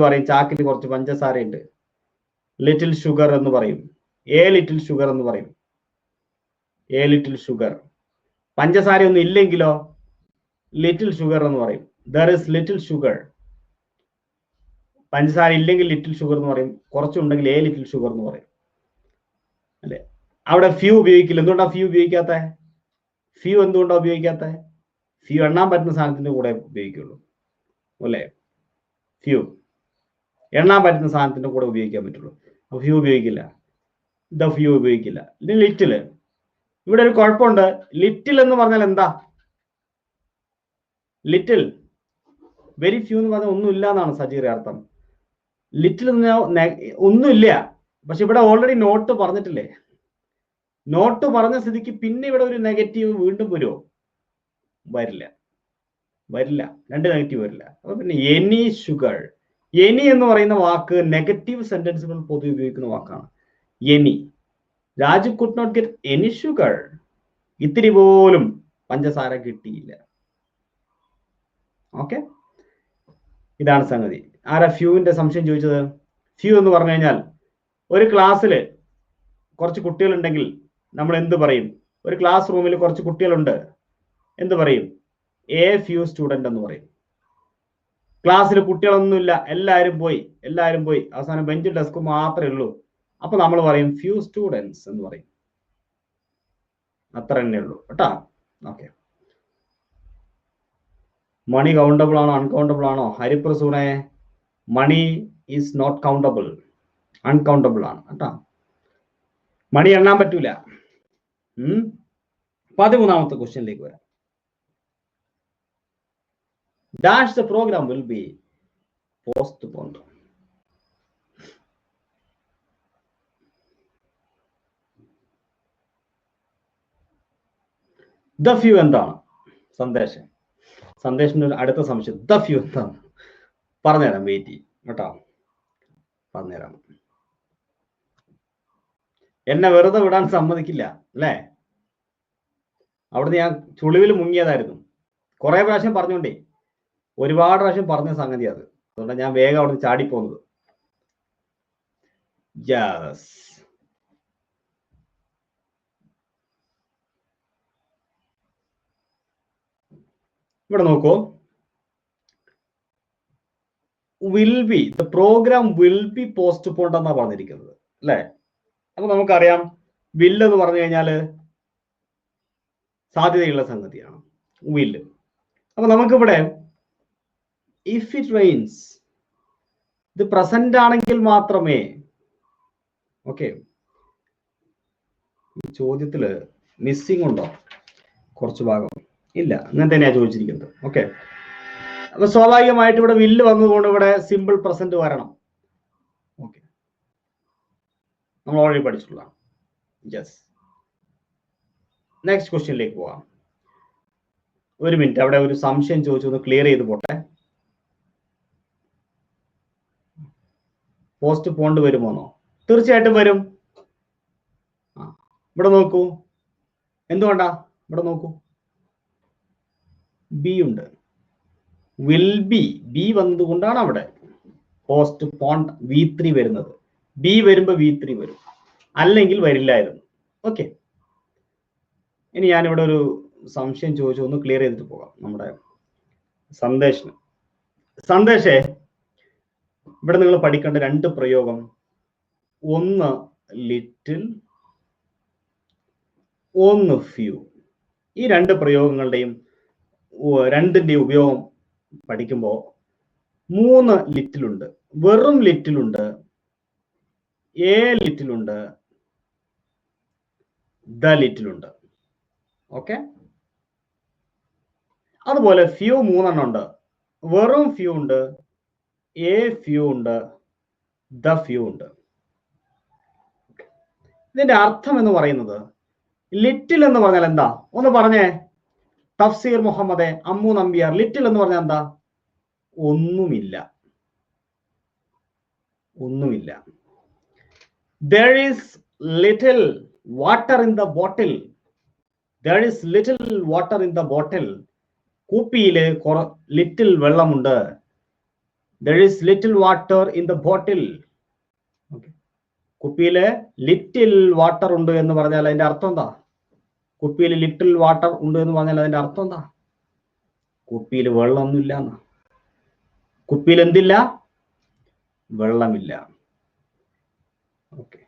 പറയും? ചാക്കിൽ കുറച്ച് പഞ്ചസാരയുണ്ട്, ലിറ്റിൽ ഷുഗർ എന്ന് പറയും. എ ലിറ്റിൽ ഷുഗർ എന്ന് പറയും. A little sugar. പഞ്ചസാര ഒന്നും ഇല്ലെങ്കിലോ ലിറ്റിൽ ഷുഗർ എന്ന് പറയും. There is little sugar. പഞ്ചസാര ഇല്ലെങ്കിൽ ലിറ്റിൽ ഷുഗർ എന്ന് പറയും, കുറച്ചുണ്ടെങ്കിൽ എ ലിറ്റിൽ ഷുഗർ എന്ന് പറയും അല്ലെ? അവിടെ ഫ്യൂ ഉപയോഗിക്കില്ല. എന്തുകൊണ്ടാണ് ഫ്യൂ ഉപയോഗിക്കാത്ത? ഫ്യൂ എന്തുകൊണ്ടാണ് ഉപയോഗിക്കാത്ത? ഫ്യൂ എണ്ണാൻ പറ്റുന്ന സാധനത്തിന്റെ കൂടെ ഉപയോഗിക്കുള്ളൂ അല്ലേ? ഫ്യൂ എണ്ണാൻ പറ്റുന്ന സാധനത്തിന്റെ കൂടെ ഉപയോഗിക്കാൻ പറ്റുള്ളൂ. അപ്പൊ ഫ്യൂ ഉപയോഗിക്കില്ല, ദ ഫ്യൂ ഉപയോഗിക്കില്ല. ഇത് ലിറ്റിൽ. ഇവിടെ ഒരു കുഴപ്പമുണ്ട്. ലിറ്റിൽ എന്ന് പറഞ്ഞാൽ എന്താ? ലിറ്റിൽ, വെരി ഫ്യൂ എന്ന് പറഞ്ഞാൽ ഒന്നുമില്ല എന്നാണ് സജീറെ അർത്ഥം. ലിറ്റിൽ ഒന്നുമില്ല. പക്ഷെ ഇവിടെ ഓൾറെഡി നോട്ട് പറഞ്ഞിട്ടില്ലേ? നോട്ട് പറഞ്ഞ സ്ഥിതിക്ക് പിന്നെ ഇവിടെ ഒരു നെഗറ്റീവ് വീണ്ടും വരുമോ? വരില്ല. 2 നെഗറ്റീവ് വരില്ല. അപ്പൊ പിന്നെ എനി ഷുഗർ. എനി എന്ന് പറയുന്ന വാക്ക് നെഗറ്റീവ് സെന്റൻസുകൾ പൊതുവെ ഉപയോഗിക്കുന്ന വാക്കാണ്. Any. Raju could not get any sugar. ഇത്തിരി പോലും പഞ്ചസാര കിട്ടിയില്ല. ഓക്കെ, ഇതാണ് സംഗതി. ആരാ ഫ്യൂവിന്റെ സംശയം ചോദിച്ചത്? ഫ്യൂ എന്ന് പറഞ്ഞു കഴിഞ്ഞാൽ ഒരു ക്ലാസ്സിൽ കുറച്ച് കുട്ടികളുണ്ടെങ്കിൽ നമ്മൾ എന്ത് പറയും? ഒരു ക്ലാസ് റൂമിൽ കുറച്ച് കുട്ടികളുണ്ട്, എന്ത് പറയും? എ ഫ്യൂ സ്റ്റുഡന്റ് എന്ന് പറയും. ക്ലാസ്സിൽ കുട്ടികളൊന്നുമില്ല, എല്ലാവരും പോയി, അവസാനം ബെഞ്ച് ഡെസ്ക് മാത്രമേ ഉള്ളൂ. അപ്പൊ നമ്മൾ പറയും ഫ്യൂ സ്റ്റുഡൻസ് എന്ന് പറയും. അത്ര തന്നെ ഉള്ളൂ കേട്ടാ. ഓക്കെ, മണി കൗണ്ടബിൾ ആണോ അൺകൗണ്ടബിൾ ആണോ? ഹരിപ്രസൂണെ, money is not countable, uncountable ആണ് കേട്ടാ. മണി എണ്ണാൻ പറ്റൂല. 13ാമത്തെ ക്വസ്റ്റ്യനിലേക്ക് വരാം. Dash the program will be postponed. The few എന്താണ്? സന്ദേശത്തിന്റെ ഒരു അടുത്ത സംശയം. The few എന്താണ്? പറഞ്ഞുതരാം, വെയിറ്റ് ചെയ്യും കേട്ടോ, പറഞ്ഞുതരാം. എന്നെ വെറുതെ വിടാൻ സമ്മതിക്കില്ല അല്ലേ? അവിടുന്ന് ഞാൻ ചുളിവിൽ മുങ്ങിയതായിരുന്നു. കുറെ പ്രാവശ്യം പറഞ്ഞോണ്ടേ, ഒരുപാട് പ്രാവശ്യം പറഞ്ഞ സംഗതി അത്. അതുകൊണ്ടാണ് ഞാൻ വേഗം അവിടുന്ന് ചാടിപ്പോകുന്നത്. യെസ്, ഇവിടെ നോക്കൂ. Will be, the programme will be postponed എന്നാണ് പറഞ്ഞിരിക്കുന്നത് അല്ലെ? അപ്പൊ നമുക്കറിയാം വില്ല് എന്ന് പറഞ്ഞു കഴിഞ്ഞാല് സാധ്യതയുള്ള സംഗതിയാണ് വില്ല്. അപ്പൊ നമുക്കിവിടെ ഇഫ് ഇറ്റ് റെയിൻസ്, ഇത് പ്രസന്റ് ആണെങ്കിൽ മാത്രമേ. ഓക്കെ, ചോദ്യത്തില് മിസ്സിംഗ് ഉണ്ടോ? കുറച്ച് ഭാഗം ഇല്ല, അങ്ങനെ തന്നെയാ ചോദിച്ചിരിക്കുന്നത്. ഓക്കെ, അപ്പൊ സ്വാഭാവികമായിട്ട് ഇവിടെ വില്ല് വന്നതുകൊണ്ട് ഇവിടെ സിമ്പിൾ പ്രസന്റ് വരണം. ഓക്കെ, നമ്മൾ ഓൾറെഡി പഠിച്ചിട്ടുള്ള. യെസ്, നെക്സ്റ്റ് ക്വസ്റ്റ്യനിലേക്ക് പോവാം. ഒരു മിനിറ്റ്, അവിടെ ഒരു സംശയം ചോദിച്ചു, ഒന്ന് ക്ലിയർ ചെയ്ത് പോട്ടെ. പോസ്റ്റ് പോണ്ട് വരുമോന്നോ? തീർച്ചയായിട്ടും വരും. ഇവിടെ നോക്കൂ, എന്തുകൊണ്ടാ? ഇവിടെ നോക്കൂ, ബി ഉണ്ട്, വിൽ ബി, ബി വന്നതുകൊണ്ടാണ് അവിടെ പോസ്റ്റ് പോണ്ട് V3 വരുന്നത്. ബി വരുമ്പോ V3 വരും, അല്ലെങ്കിൽ വരില്ലായിരുന്നു. ഓക്കെ, ഇനി ഞാനിവിടെ ഒരു സംശയം ചോദിച്ചു, ഒന്ന് ക്ലിയർ ചെയ്തിട്ട് പോകാം. നമ്മുടെ സന്ദേശേ, ഇവിടെ നിങ്ങൾ പഠിക്കേണ്ട 2 പ്രയോഗം. ഒന്ന് ലിറ്റിൽ, ഒന്ന് ഫ്യൂ. ഈ രണ്ട് പ്രയോഗങ്ങളുടെയും രണ്ടിന്റെയും ഉപയോഗം പഠിക്കുമ്പോൾ 3 ലിറ്റിലുണ്ട്, വെറും ലിറ്റിലുണ്ട്, എ ലിറ്റിലുണ്ട്, ദ ലിറ്റിലുണ്ട്. ഓക്കെ, അതുപോലെ ഫ്യൂ 3 ഉണ്ട്, വെറും ഫ്യൂ ഉണ്ട്, എ ഫ്യൂ ഉണ്ട്, ദ ഫ്യൂ ഉണ്ട്. ഇതിന്റെ അർത്ഥം എന്ന് പറയുന്നത് ലിറ്റിൽ എന്ന് പറഞ്ഞാൽ എന്താ? ഒന്ന് പറഞ്ഞേ തഫ്സീർ മുഹമ്മദെ, അമ്മു നമ്പ്യാർ. ലിറ്റിൽ എന്ന് പറഞ്ഞാൽ എന്താ? ഒന്നുമില്ല, ഒന്നുമില്ല. There is little water in the bottle. There is little water in the bottle. കുപ്പിയില് ലിറ്റിൽ വെള്ളമുണ്ട്. There is little water in the bottle. കുപ്പിയില് ലിറ്റിൽ വാട്ടർ ഉണ്ട് എന്ന് പറഞ്ഞാൽ അതിന്റെ അർത്ഥം എന്താ? കുപ്പിയിൽ ലിറ്റിൽ വാട്ടർ ഉണ്ട് എന്ന് പറഞ്ഞാൽ അതിന്റെ അർത്ഥം എന്താ? കുപ്പിയിൽ വെള്ളമൊന്നുമില്ല എന്നാ. കുപ്പിയിൽ എന്തില്ല? വെള്ളമില്ല. ഓക്കെ,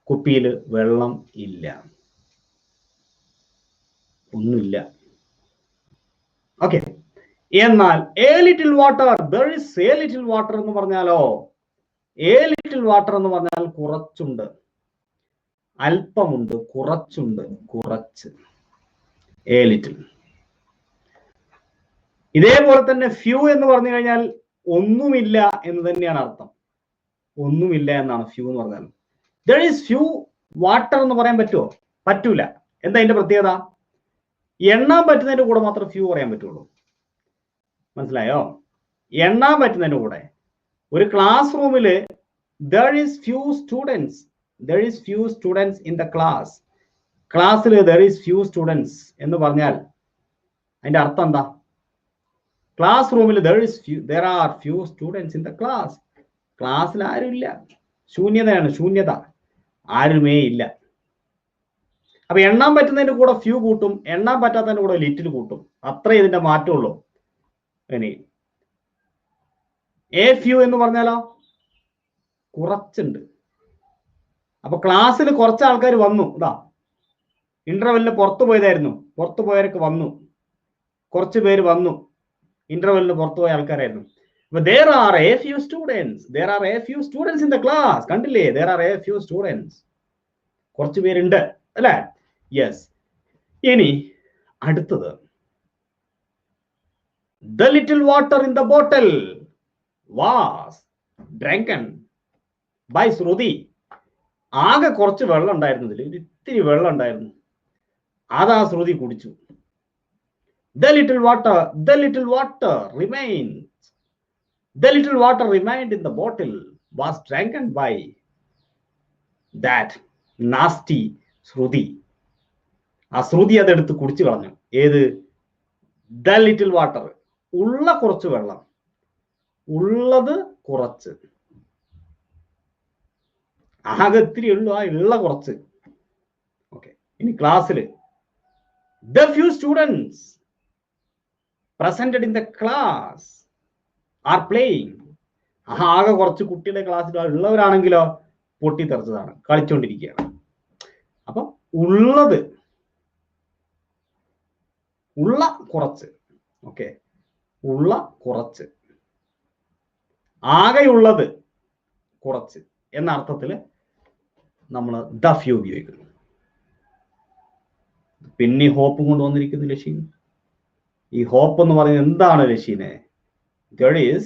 കുപ്പിയിൽ വെള്ളം ഇല്ല, ഒന്നുമില്ല. ഓക്കെ, എന്നാൽ A little water, there is a little water എന്ന് പറഞ്ഞാലോ, എ ലിറ്റിൽ വാട്ടർ എന്ന് പറഞ്ഞാൽ കുറച്ചുണ്ട്, അല്പമുണ്ട്, കുറച്ചുണ്ട്, കുറച്ച്. A little. ഇതേപോലെ തന്നെ ഫ്യൂ എന്ന് പറഞ്ഞു കഴിഞ്ഞാൽ ഒന്നുമില്ല എന്ന് തന്നെയാണ് അർത്ഥം. ഒന്നുമില്ല എന്നാണ് ഫ്യൂ എന്ന് പറഞ്ഞാൽ. there is few water എന്ന് പറയാൻ പറ്റുമോ? പറ്റൂല. എന്താ അതിന്റെ പ്രത്യേകത? എണ്ണാൻ പറ്റുന്നതിന്റെ കൂടെ മാത്രം ഫ്യൂ പറയാൻ പറ്റുള്ളൂ. മനസ്സിലായോ? എണ്ണാൻ പറ്റുന്നതിന്റെ കൂടെ. ഒരു ക്ലാസ് റൂമില് there is few students, there is few students in the class. ക്ലാസ്സിൽ there is few students എന്ന് പറഞ്ഞാൽ അതിന്റെ അർത്ഥം എന്താ? ക്ലാസ് റൂമിൽ there are few students in the class. ക്ലാസ്സിൽ ആരും ഇല്ല, ശൂന്യതയാണ്, ശൂന്യത, ആരുമേ ഇല്ല. അപ്പൊ എണ്ണാൻ പറ്റുന്നതിന്റെ കൂടെ ഫ്യൂ കൂട്ടും, എണ്ണാൻ പറ്റാത്തതിന്റെ കൂടെ ലിറ്റിൽ കൂട്ടും. അത്രേ ഇതിന്റെ മാറ്റമുള്ളൂ. ഇനി എ ഫ്യൂ എന്ന് പറഞ്ഞാലോ കുറച്ചുണ്ട്. അപ്പൊ ക്ലാസ്സിൽ കുറച്ച് ആൾക്കാർ വന്നു, ഇതാ ഇന്റർവെല്ലിന് പുറത്തു പോയതായിരുന്നു, പുറത്തു പോയവരൊക്കെ വന്നു, കുറച്ച് പേര് വന്നു, ഇന്റർവെല്ലിന് പുറത്തു പോയ ആൾക്കാരായിരുന്നു. അപ്പൊ there are a few students, there are a few students in the class. കണ്ടില്ലേ? there are a few students, കുറച്ച് പേരുണ്ട് അല്ലേ? യെസ്. ഇനി അടുത്തത് the little water in the bottle was drinken by ശ്രുതി. ആകെ കുറച്ച് വെള്ളം ഉണ്ടായിരുന്നതിൽ ഇത്തിരി വെള്ളം ഉണ്ടായിരുന്നു, അതാ ശ്രുതി കുടിച്ചു. the little water remained, the little water remained in the bottle was drinken by that nasty ശ്രുതി. ആ ശ്രുതി അതെടുത്ത് കുടിച്ചു കളഞ്ഞു. ഏത്? the little water, ഉള്ള കുറച്ച് വെള്ളം, ഉള്ളത് കുറച്ച്, ആകെ ഇത്തിരി ഉള്ളു, ആ ഉള്ള കുറച്ച്. ഓക്കെ, ഇനി ക്ലാസ്സിൽ the few students presented in the class are playing. ആകെ കുറച്ച് കുട്ടികളുടെ ക്ലാസ്സിൽ ഉള്ളവരാണെങ്കിലോ പൊട്ടിത്തെറിച്ചതാണ്, കളിച്ചുകൊണ്ടിരിക്കുകയാണ്. അപ്പൊ ഉള്ളത്, ഉള്ള കുറച്ച്. ഓക്കെ, ഉള്ള കുറച്ച്, ആകെയുള്ളത് കുറച്ച് എന്ന അർത്ഥത്തിൽ നമ്മൾ ദ ഫ്യൂ ഉപയോഗിക്കുന്നു. പിന്നെ ഹോപ്പ് കൊണ്ടുവന്നിരിക്കുന്നു ലഷീൻ. ഈ ഹോപ്പ് എന്ന് പറയുന്നത് എന്താണ് ലഷീനെ? there is,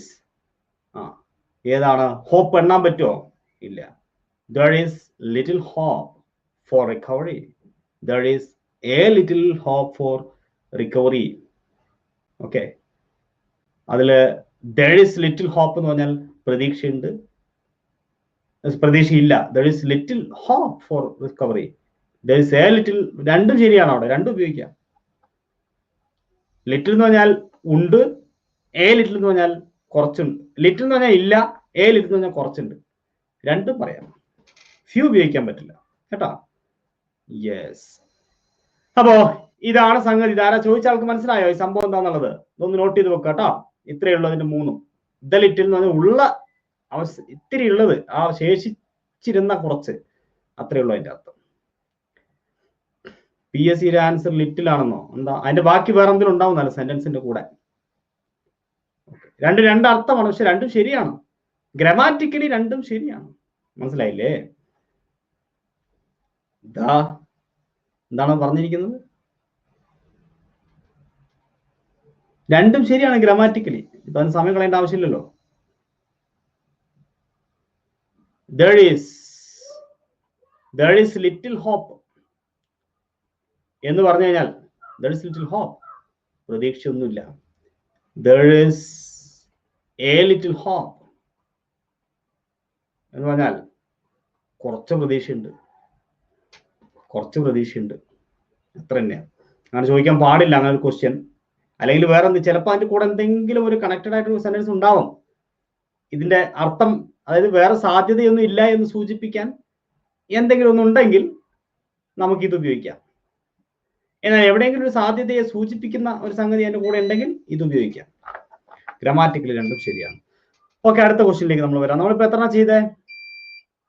ഏതാണ് ഹോപ്പ്? എണ്ണാൻ പറ്റുമോ? ഇല്ല. there is little hope for recovery, there is a little hope for recovery. Okay, അതില് there is little hope എന്ന് പറഞ്ഞാൽ പ്രതീക്ഷയുണ്ട്, പ്രതീക്ഷയില്ല. there is little hope for recovery, there is a little, രണ്ടും ശരിയാണ്, അവിടെ രണ്ടും ഉപയോഗിക്കാം. ലിറ്റിൽ എന്ന് പറഞ്ഞാൽ ഉണ്ട്, എ ലിറ്റിൽ എന്ന് പറഞ്ഞാൽ കുറച്ചുണ്ട്. ലിറ്റിൽ എന്ന് പറഞ്ഞാൽ ഇല്ല, എ ലിറ്റിൽ എന്ന് പറഞ്ഞാൽ കുറച്ചുണ്ട്, രണ്ടും പറയാം. ഫ്യൂ ഉപയോഗിക്കാൻ പറ്റില്ല കേട്ടോ. യെസ്. അപ്പോ ഇതാണ് സംഗതി. ഇതാരാ ചോദിച്ച ആൾക്ക് മനസ്സിലായോ ഈ സംഭവം എന്താന്നുള്ളത്? ഇതൊന്ന് നോട്ട് ചെയ്ത് വെക്കുക കേട്ടോ. ഇത്രയേ ഉള്ളൂ അതിന്റെ മൂന്നും. ദ ലിറ്റിൽ എന്ന് പറഞ്ഞാൽ ഉള്ള ഇത്തിരി ഉള്ളത്, ആ ശേഷിച്ചിരുന്ന കുറച്ച്, അത്രയേ ഉള്ളൂ അതിന്റെ അർത്ഥം. PSC ആൻസർ ലിറ്റിൽ ആണെന്നോ? എന്താ അതിന്റെ ബാക്കി വേറെ എന്തെങ്കിലും ഉണ്ടാവുന്നല്ലോ സെന്റൻസിന്റെ കൂടെ? രണ്ട് അർത്ഥമാണ്, പക്ഷെ രണ്ടും ശരിയാണ്. ഗ്രാമാറ്റിക്കലി രണ്ടും ശരിയാണ്. മനസ്സിലായില്ലേ? എന്താണ് പറഞ്ഞിരിക്കുന്നത്? രണ്ടും ശരിയാണ് ഗ്രാമാറ്റിക്കലി. ഇപ്പൊ അതിന് സമയം കളയേണ്ട ആവശ്യമില്ലല്ലോ. There is little hope എന്ന് പറഞ്ഞു കഴിഞ്ഞാൽ there is little hope, പ്രതീക്ഷയൊന്നുമില്ല. There is a little hope എന്ന് പറഞ്ഞാൽ കുറച്ച് പ്രതീക്ഷയുണ്ട്, അത്ര തന്നെയാണ്. അങ്ങനെ ചോദിക്കാൻ പാടില്ല അങ്ങനെ ഒരു ക്വസ്റ്റ്യൻ. അല്ലെങ്കിൽ വേറെ എന്ത്, ചിലപ്പോൾ അതിന്റെ കൂടെ എന്തെങ്കിലും ഒരു കണക്റ്റഡ് ആയിട്ടുള്ള സെന്റൻസ് ഉണ്ടാവും. ഇതിന്റെ അർത്ഥം, അതായത് വേറെ സാധ്യതയൊന്നും ഇല്ല എന്ന് സൂചിപ്പിക്കാൻ എന്തെങ്കിലും ഒന്നുണ്ടെങ്കിൽ നമുക്കിത് ഉപയോഗിക്കാം. എന്നാൽ എവിടെയെങ്കിലും ഒരു സാധ്യതയെ സൂചിപ്പിക്കുന്ന ഒരു സംഗതി അതിന്റെ കൂടെ ഉണ്ടെങ്കിൽ ഇത് ഉപയോഗിക്കാം. ഗ്രാമാറ്റിക്കലി രണ്ടും ശരിയാണ്. ഓക്കെ, അടുത്ത ക്വസ്റ്റ്യനിലേക്ക് നമ്മൾ വരാം. നമ്മളിപ്പോ എത്ര ചെയ്തേ?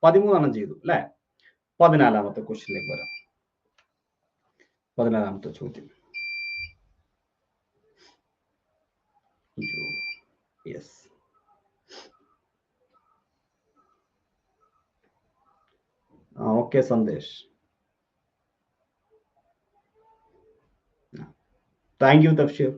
13 ചെയ്തു അല്ലെ? 14ാമത്തെ ക്വസ്റ്റ്യനിലേക്ക് വരാം. 14ാമത്തെ ചോദ്യം. Yes, okay Sandesh, thank you Tafsheer.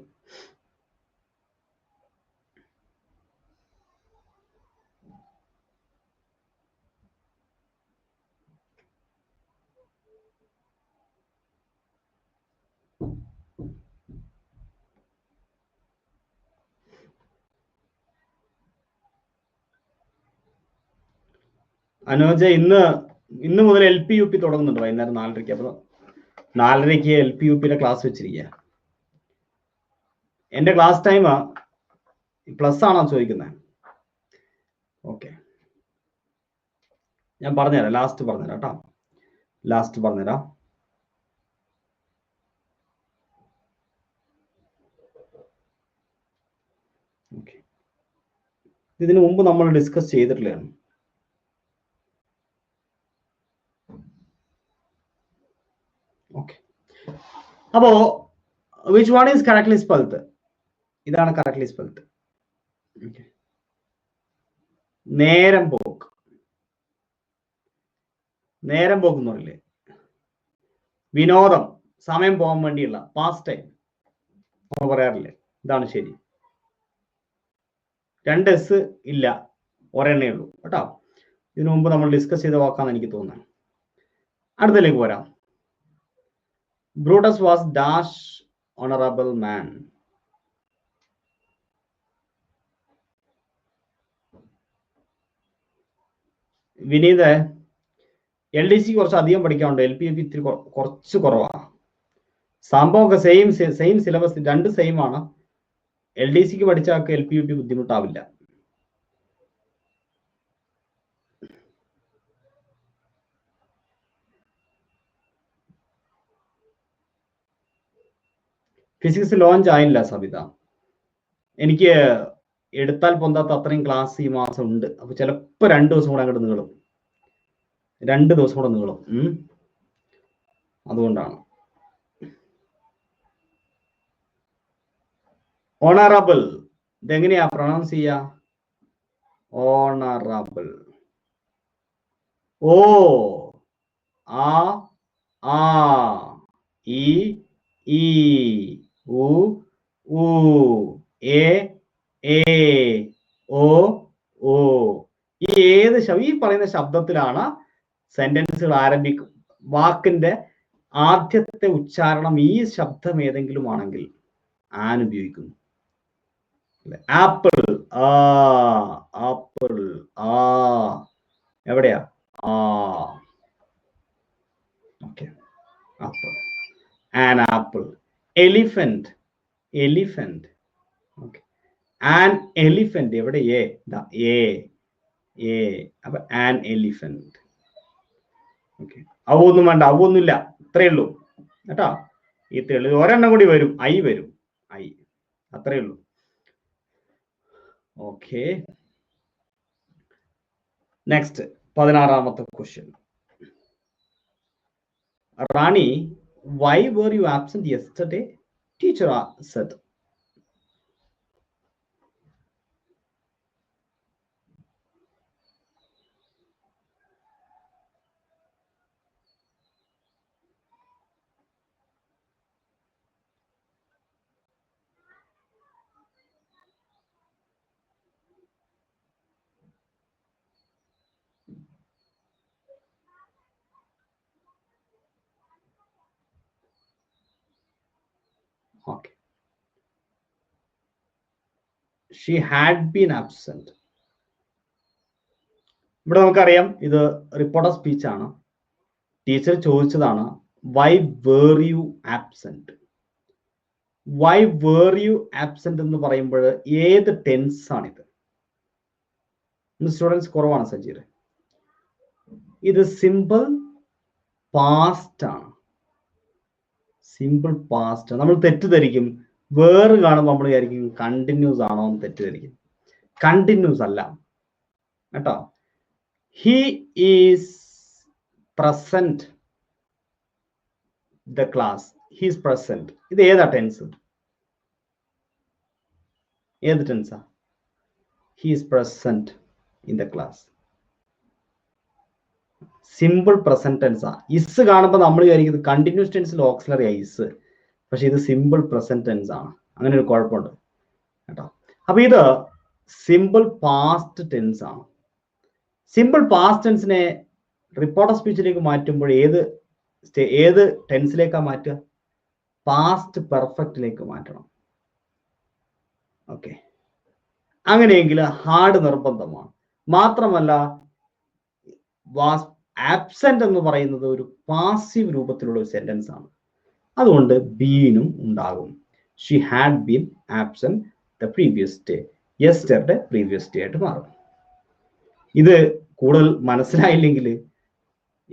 Anuja ഇന്ന് മുതൽ LP UP തുടങ്ങുന്നുണ്ട് വൈകുന്നേരം 4:30. അപ്പൊ 4:30 LP UPയുടെ ക്ലാസ് വെച്ചിരിക്കുക. എന്റെ ക്ലാസ് ടൈം പ്ലസ് ആണോ ചോദിക്കുന്നത്? ഓക്കെ, ഞാൻ പറഞ്ഞുതരാം, ലാസ്റ്റ് പറഞ്ഞുതരാം കേട്ടോ, ലാസ്റ്റ് പറഞ്ഞുതരാം. ഓക്കെ, ഇതിനു മുമ്പ് നമ്മൾ ഡിസ്കസ് ചെയ്തിട്ടുള്ളതാണ്. ഓക്കെ, അപ്പോ which one is correctly spelled? ഇതാണ് കറക്റ്റ്ലി സ്പെൽഡ്. നേരം പോക്ക്, നേരം പോക്ക് പറയില്ലേ? വിനോദം, സമയം പോകാൻ വേണ്ടിയുള്ള പാസ്റ്റ് ടൈം നമ്മൾ പറയാറില്ലേ? ഇതാണ് ശരി. 2 S ഇല്ല, ഒരെണ്ണേ ഉള്ളൂ കേട്ടോ. ഇതിനു മുമ്പ് നമ്മൾ ഡിസ്കസ് ചെയ്ത വാക്കാന്ന് എനിക്ക് തോന്നുന്നത്. അടുത്തതിലേക്ക് പോരാം. Brutus was dash honorable man. Vineeth, LDC കുറച്ച് അധികം പഠിക്കാനുണ്ട്, LP UP ഇത്തിരി കുറച്ച് കുറവാണ്. സംഭവമൊക്കെ സെയിം സിലബസ്, 2 സെയിം ആണ്. LDCക്ക് പഠിച്ചാൽ LP UP ബുദ്ധിമുട്ടാവില്ല. ഫിസിക്സ് ലോഞ്ച് ആയില്ല സബിത. എനിക്ക് എടുത്താൽ പൊന്താത്ത അത്രയും ക്ലാസ് ഈ മാസം ഉണ്ട്. അപ്പൊ ചിലപ്പോ 2 ദിവസം കൂടെ അങ്ങോട്ട് നീളും, 2 ദിവസം കൂടെ നീളും. അതുകൊണ്ടാണ്. ഓണറബിൾ, ഇതെങ്ങനെയാ പ്രൊണൗൺസ് ചെയ്യാ? ഓണറബിൾ. ഓ ആ ആ ഇ ഈ ഉ ഊ എ ഏ ഓ ഓ. ഈ ഈ പറയുന്ന ശബ്ദത്തിലാണ് സെന്റൻസുകൾ ആരംഭിക്കും. വാക്കിന്റെ ആദ്യത്തെ ഉച്ചാരണം ഈ ശബ്ദം ഏതെങ്കിലും ആണെങ്കിൽ ആൻ ഉപയോഗിക്കുന്നു. ആപ്പിൾ, ആ ആപ്പിൾ, ആ എവിടെയാ? ആ. Okay, apple, an apple. Elephant, elephant. Okay, an elephant എവിടെ? ഏ. അപ്പൊ ആൻ എലിഫന്റ്. ഓക്കെ, അവൊന്നും വേണ്ട, അവൊന്നുമില്ല, ഇത്രയേ ഉള്ളൂ കേട്ടോ. ഈ തെളിവ് ഒരെണ്ണം കൂടി വരും, ഐ വരും, ഐ, അത്രയേ ഉള്ളൂ. ഓക്കെ, നെക്സ്റ്റ് 16ാമത്തെ question. Rani why were you absent yesterday? Teacher said. Okay. She had been absent. ഇവിടെ നമുക്കറിയാം ഇത് റിപ്പോർട്ട് ഓഫ് സ്പീച്ച് ആണ്. ടീച്ചർ ചോദിച്ചതാണ് why were you absent. Why were you absent എന്ന് പറയുമ്പോൾ ഏത് ടെൻസ് ആണിത്? സ്റ്റുഡൻസ് കുറവാണ് സജീർ. ഇത് സിമ്പിൾ പാസ്റ്റ് ആണ്. Simple past. നമ്മൾ തെറ്റിദ്ധരിക്കും, വേറെ കാണുമ്പോൾ നമ്മൾ വിചാരിക്കും കണ്ടിന്യൂസ് ആണോ എന്ന് തെറ്റിദ്ധരിക്കും. കണ്ടിന്യൂസ് അല്ല കേട്ടോ. He is present the class. He is present. ഇത് ഏതാ ടെൻസ്? ഏത് ടെൻസാ? He is present in the class. Simple present ടെൻസാ. ഇസ് കാണുമ്പോൾ നമ്മൾ വിചാരിക്കുന്നത് കണ്ടിന്യൂസ് ടെൻസിൽ ഓക്സിലറി ഇസ്, പക്ഷെ ഇത് സിമ്പിൾ പ്രസന്റ് ടെൻസ് ആണ്. അങ്ങനെ ഒരു കുഴപ്പമുണ്ട് കേട്ടോ. അപ്പൊ ഇത് സിമ്പിൾ പാസ്റ്റ് ടെൻസ് ആണ്. സിമ്പിൾ പാസ്റ്റ് ടെൻസിനെ റിപ്പോർട്ട് ഓഫ് സ്പീച്ചിലേക്ക് മാറ്റുമ്പോൾ ഏത് ടെൻസിലേക്കാ മാറ്റുക? പാസ്റ്റ് പെർഫെക്റ്റിലേക്ക് മാറ്റണം. ഓക്കെ, അങ്ങനെയെങ്കിൽ ഹാർഡ് നിർബന്ധമാണ്. മാത്രമല്ല വാസ് ആബ്സെന്റ് എന്ന് പറയുന്നത് ഒരു പാസീവ് രൂപത്തിലുള്ള ഒരു സെന്റൻസ് ആണ്. അതുകൊണ്ട് ബീനും ഉണ്ടാകും. She had been absent the previous day. Yesterday previous day ആയിട്ട് മാറും. ഇത് കൂടുതൽ മനസ്സിലായില്ലെങ്കിൽ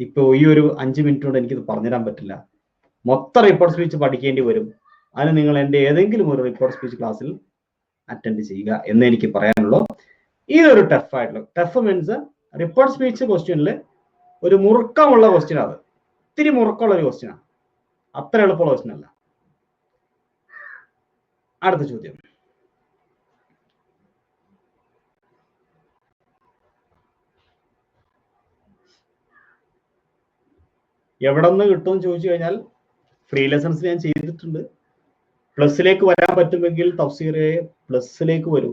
ഇപ്പൊ ഈ ഒരു 5 മിനിറ്റ് കൊണ്ട് എനിക്കിത് പറഞ്ഞുതരാൻ പറ്റില്ല. മൊത്തം റിപ്പോർട്ട് സ്പീച്ച് പഠിക്കേണ്ടി വരും. അതിന് നിങ്ങൾ എൻ്റെ ഏതെങ്കിലും ഒരു റിപ്പോർട്ട് സ്പീച്ച് ക്ലാസ്സിൽ അറ്റൻഡ് ചെയ്യുക എന്ന് എനിക്ക് പറയാനുള്ളൂ. ഇതൊരു ടഫായിട്ടുള്ള, ടഫ് മീൻസ് റിപ്പോർട്ട് സ്പീച്ച് ക്വസ്റ്റ്യനിൽ ഒരു മുറുക്കമുള്ള ക്വസ്റ്റ്യൻ. അത് ഇത്തിരി മുറുക്കമുള്ള ഒരു ക്വസ്റ്റ്യനാണ്, അത്ര എളുപ്പമുള്ള ക്വസ്റ്റ്യൻ അല്ല. അടുത്ത ചോദ്യം. എവിടെ നിന്ന് കിട്ടുമെന്ന് ചോദിച്ചു കഴിഞ്ഞാൽ ഫ്രീ ലെസൺസ് ഞാൻ ചെയ്തിട്ടുണ്ട്. പ്ലസിലേക്ക് വരാൻ പറ്റുമെങ്കിൽ തഫ്സീറെ പ്ലസിലേക്ക് വരൂ.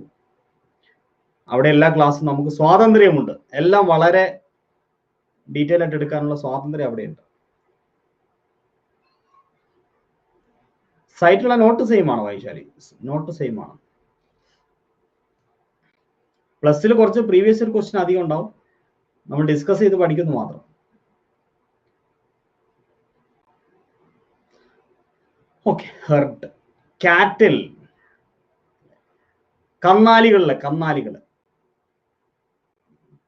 അവിടെ എല്ലാ ക്ലാസ്സും നമുക്ക് സ്വാതന്ത്ര്യമുണ്ട്. എല്ലാം വളരെ ഡീറ്റെയിൽ ആയിട്ട് എടുക്കാനുള്ള സ്വാതന്ത്ര്യം അവിടെയുണ്ട്. സൈറ്റിലുള്ള നോട്ട് സെയിം ആണ് വൈശാലി, നോട്ട് സെയിം ആണ്. പ്ലസിൽ കുറച്ച് പ്രീവിയസ് ഇയർ ക്വസ്റ്റ്യൻ അധികം ഉണ്ടാവും. നമ്മൾ ഡിസ്കസ് ചെയ്ത് പഠിക്കുന്നു മാത്രം. Okay, herd. കാറ്റിൽ, കന്നാലികളിലെ കന്നാലികള്,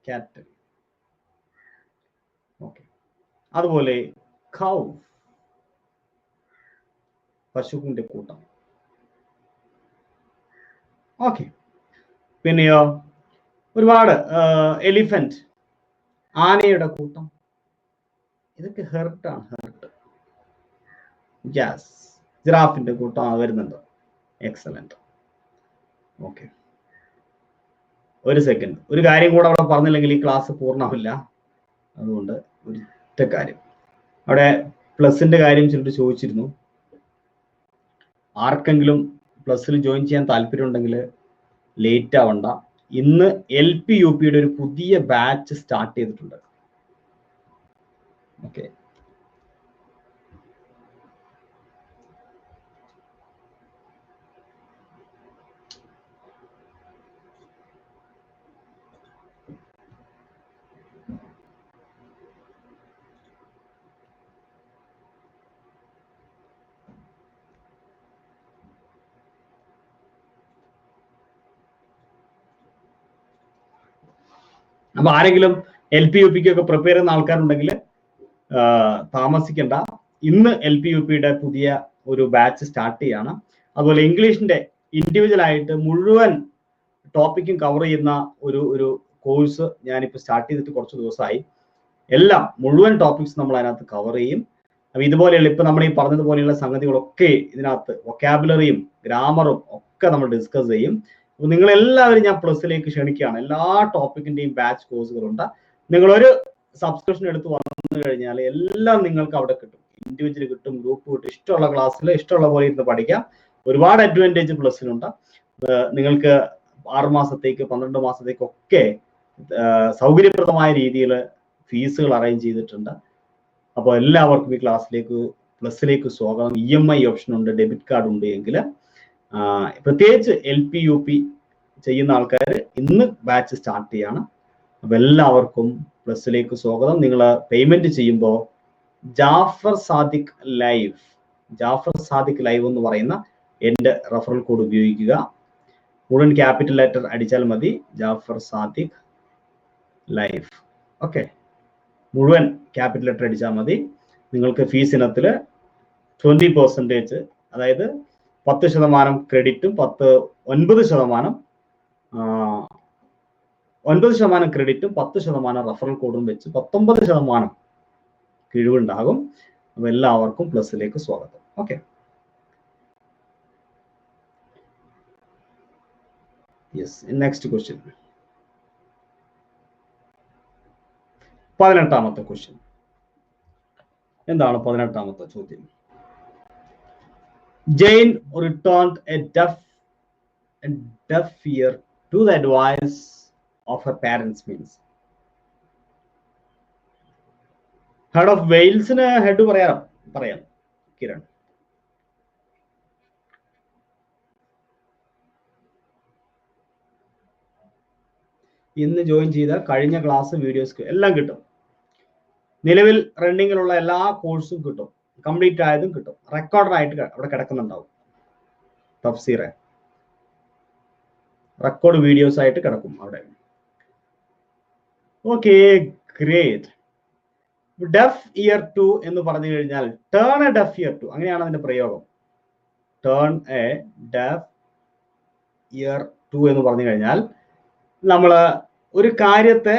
കാറ്റിൽ. ഓക്കെ, അതുപോലെ കൗ, പശുവിന്റെ കൂട്ടം. ഓക്കെ, പിന്നെയോ ഒരുപാട് എലിഫന്റ്, ആനയുടെ കൂട്ടം. ഇതൊക്കെ ഹെർട്ടാണ്. ഹെർട്ട്. യെസ്, ജിറാഫിന്റെ കൂട്ടം വരുന്നുണ്ട്. എക്സലന്റ്. ഓക്കെ, ഒരു സെക്കൻഡ്, ഒരു കാര്യം കൂടെ അവിടെ പറഞ്ഞില്ലെങ്കിൽ ഈ ക്ലാസ് പൂർണ്ണമില്ല. അതുകൊണ്ട് ഒറ്റ കാര്യം, അവിടെ പ്ലസിന്റെ കാര്യം ചിലർ ചോദിച്ചിരുന്നു. ആർക്കെങ്കിലും പ്ലസിൽ ജോയിൻ ചെയ്യാൻ താല്പര്യം ഉണ്ടെങ്കിൽ ലേറ്റ് ആവണ്ട. ഇന്ന് LP UP യുടെ ഒരു പുതിയ ബാച്ച് സ്റ്റാർട്ട് ചെയ്തിട്ടുണ്ട്. ഓക്കെ, അപ്പൊ ആരെങ്കിലും LP UP ഒക്കെ പ്രിപ്പയർ ചെയ്യുന്ന ആൾക്കാരുണ്ടെങ്കിൽ താമസിക്കണ്ട. ഇന്ന് LP UP യുടെ പുതിയ ഒരു ബാച്ച് സ്റ്റാർട്ട് ചെയ്യാണ്. അതുപോലെ ഇംഗ്ലീഷിന്റെ ഇൻഡിവിജ്വൽ ആയിട്ട് മുഴുവൻ ടോപ്പിക്കും കവർ ചെയ്യുന്ന ഒരു കോഴ്സ് ഞാനിപ്പോൾ സ്റ്റാർട്ട് ചെയ്തിട്ട് കുറച്ച് ദിവസമായി. എല്ലാം മുഴുവൻ ടോപ്പിക്സ് നമ്മൾ അതിനകത്ത് കവർ ചെയ്യും. അപ്പൊ ഇതുപോലെയുള്ള ഇപ്പൊ നമ്മൾ ഈ പറഞ്ഞതുപോലെയുള്ള സംഗതികളൊക്കെ ഇതിനകത്ത് വൊക്കാബുലറിയും ഗ്രാമറും ഒക്കെ നമ്മൾ ഡിസ്കസ് ചെയ്യും. അപ്പൊ നിങ്ങൾ എല്ലാവരും ഞാൻ പ്ലസിലേക്ക് ക്ഷണിക്കുകയാണ്. എല്ലാ ടോപ്പിക്കിന്റെയും ബാച്ച് കോഴ്സുകളുണ്ട്. നിങ്ങളൊരു സബ്സ്ക്രിപ്ഷൻ എടുത്ത് വന്നു കഴിഞ്ഞാൽ എല്ലാം നിങ്ങൾക്ക് അവിടെ കിട്ടും. ഇൻഡിവിജ്വൽ കിട്ടും, ഗ്രൂപ്പ് കിട്ടും, ഇഷ്ടമുള്ള ക്ലാസ്സിൽ ഇഷ്ടമുള്ള പോലെ ഇരുന്ന് പഠിക്കാം. ഒരുപാട് അഡ്വാൻറ്റേജ് പ്ലസിലുണ്ട്. നിങ്ങൾക്ക് 6 മാസത്തേക്ക് 12 മാസത്തേക്കൊക്കെ സൗകര്യപ്രദമായ രീതിയിൽ ഫീസുകൾ അറേഞ്ച് ചെയ്തിട്ടുണ്ട്. അപ്പോൾ എല്ലാവർക്കും ഈ ക്ലാസ്സിലേക്ക് പ്ലസിലേക്ക് സ്വാഗതം. EMI ഓപ്ഷൻ ഉണ്ട്, ഡെബിറ്റ് കാർഡ് ഉണ്ട് എങ്കിൽ പ്രത്യേകിച്ച് LP UP ചെയ്യുന്ന ആൾക്കാർ ഇന്ന് ബാച്ച് സ്റ്റാർട്ട് ചെയ്യാണ്. അപ്പൊ എല്ലാവർക്കും പ്ലസിലേക്ക് സ്വാഗതം. നിങ്ങൾ പേയ്മെന്റ് ചെയ്യുമ്പോൾ ജാഫർ സാദിഖ് ലൈവ് എന്ന് പറയുന്ന എൻ്റെ റെഫറൽ കോഡ് ഉപയോഗിക്കുക. മുഴുവൻ ക്യാപിറ്റൽ ലെറ്റർ അടിച്ചാൽ മതി, ജാഫർ സാദിഖ് ലൈവ്. ഓക്കെ, മുഴുവൻ ക്യാപിറ്റൽ ലെറ്റർ അടിച്ചാൽ മതി. നിങ്ങൾക്ക് ഫീസ് ഇനത്തിൽ 20%, അതായത് 10% ക്രെഡിറ്റും 9% ക്രെഡിറ്റും 10% റെഫറൽ കോഡും വെച്ച് 19% കിഴിവുണ്ടാകും. അപ്പൊ എല്ലാവർക്കും പ്ലസിലേക്ക് സ്വാഗതം. Okay, yes. നെക്സ്റ്റ് ക്വസ്റ്റ്യൻ, 18ാമത്തെ ക്വസ്റ്റ്യൻ. എന്താണ് 18ാമത്തെ ചോദ്യം? Jane returned a deaf ear to the advice of her parents means. Head of വെയിൽസിന് ഹെഡ് പറയാം കിരൺ. ഇന്ന് ജോയിൻ ചെയ്ത കഴിഞ്ഞ ക്ലാസ് വീഡിയോസ് എല്ലാം കിട്ടും. നിലവിൽ റണ്ണിങ്ങിലുള്ള എല്ലാ കോഴ്സും കിട്ടും, കംപ്ലീറ്റ് ആയതും കിട്ടും. റെക്കോർഡായിട്ട് അവിടെ കിടക്കുന്നുണ്ടാവും. തഫ്സീറെ റെക്കോർഡ് വീഡിയോസ് ആയിട്ട് കിടക്കും അവിടെ. Okay, great. Deaf ear to എന്ന് പറഞ്ഞു കഴിഞ്ഞാൽ turn a deaf ear to, അങ്ങനെയാണ് അതിന്റെ പ്രയോഗം. Turn a deaf ear to എന്ന് പറഞ്ഞു കഴിഞ്ഞാൽ നമ്മൾ ഒരു കാര്യത്തെ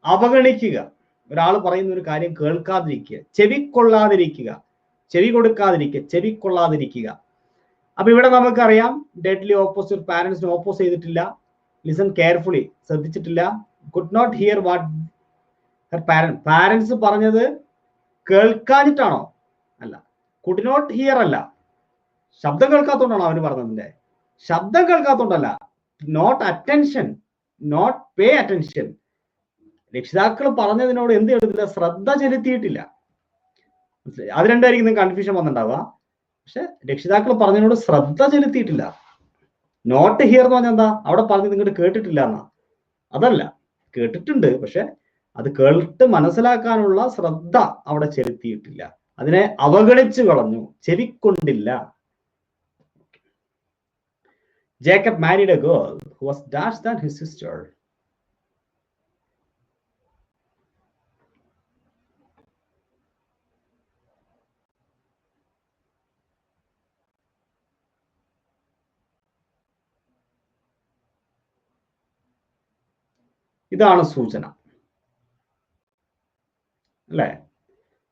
അവഗണിക്കുക, ഒരാൾ പറയുന്ന ഒരു കാര്യം കേൾക്കാതിരിക്കുക, ചെവിക്കൊള്ളാതിരിക്കുക, ചെവിക്കൊള്ളാതിരിക്കുക. അപ്പൊ ഇവിടെ നമുക്കറിയാം ഡെഡ്ലി ഓപ്പോസിറ്റ്, പാരന്റ്സിന് ഓപ്പോസ് ചെയ്തിട്ടില്ല, ലിസൺ കെയർഫുള്ളി, ശ്രദ്ധിച്ചിട്ടില്ല, could not hear what her parents പറഞ്ഞത് കേൾക്കാഞ്ഞിട്ടാണോ? അല്ല, കുഡ് നോട്ട് ഹിയർ അല്ല, ശബ്ദം കേൾക്കാത്തോണ്ടാണോ അവർ പറഞ്ഞതിന്റെ? ശബ്ദം കേൾക്കാത്തോണ്ടല്ല, not attention, not pay attention. രക്ഷിതാക്കൾ പറഞ്ഞതിനോട് എന്ത് ചെയ്തിട്ടില്ല? ശ്രദ്ധ ചെലുത്തിയിട്ടില്ല. അത് രണ്ടായിരിക്കും നിങ്ങൾക്ക് കൺഫ്യൂഷൻ വന്നിട്ടുണ്ടാവുക. പക്ഷെ രക്ഷിതാക്കൾ പറഞ്ഞതിനോട് ശ്രദ്ധ ചെലുത്തിയിട്ടില്ല. നോട്ട് ഹിയർ എന്ന് പറഞ്ഞാൽ എന്താ? അവിടെ പറഞ്ഞ് നിങ്ങോട്ട് കേട്ടിട്ടില്ല എന്നാ. അതല്ല, കേട്ടിട്ടുണ്ട്, പക്ഷെ അത് കേട്ട് മനസ്സിലാക്കാനുള്ള ശ്രദ്ധ അവിടെ ചെലുത്തിയിട്ടില്ല. അതിനെ അവഗണിച്ചു കളഞ്ഞു, ചെവിക്കൊണ്ടില്ല. Jacob married a girl who was dashed than his sister. ഇതാണ് സൂചന അല്ലെ?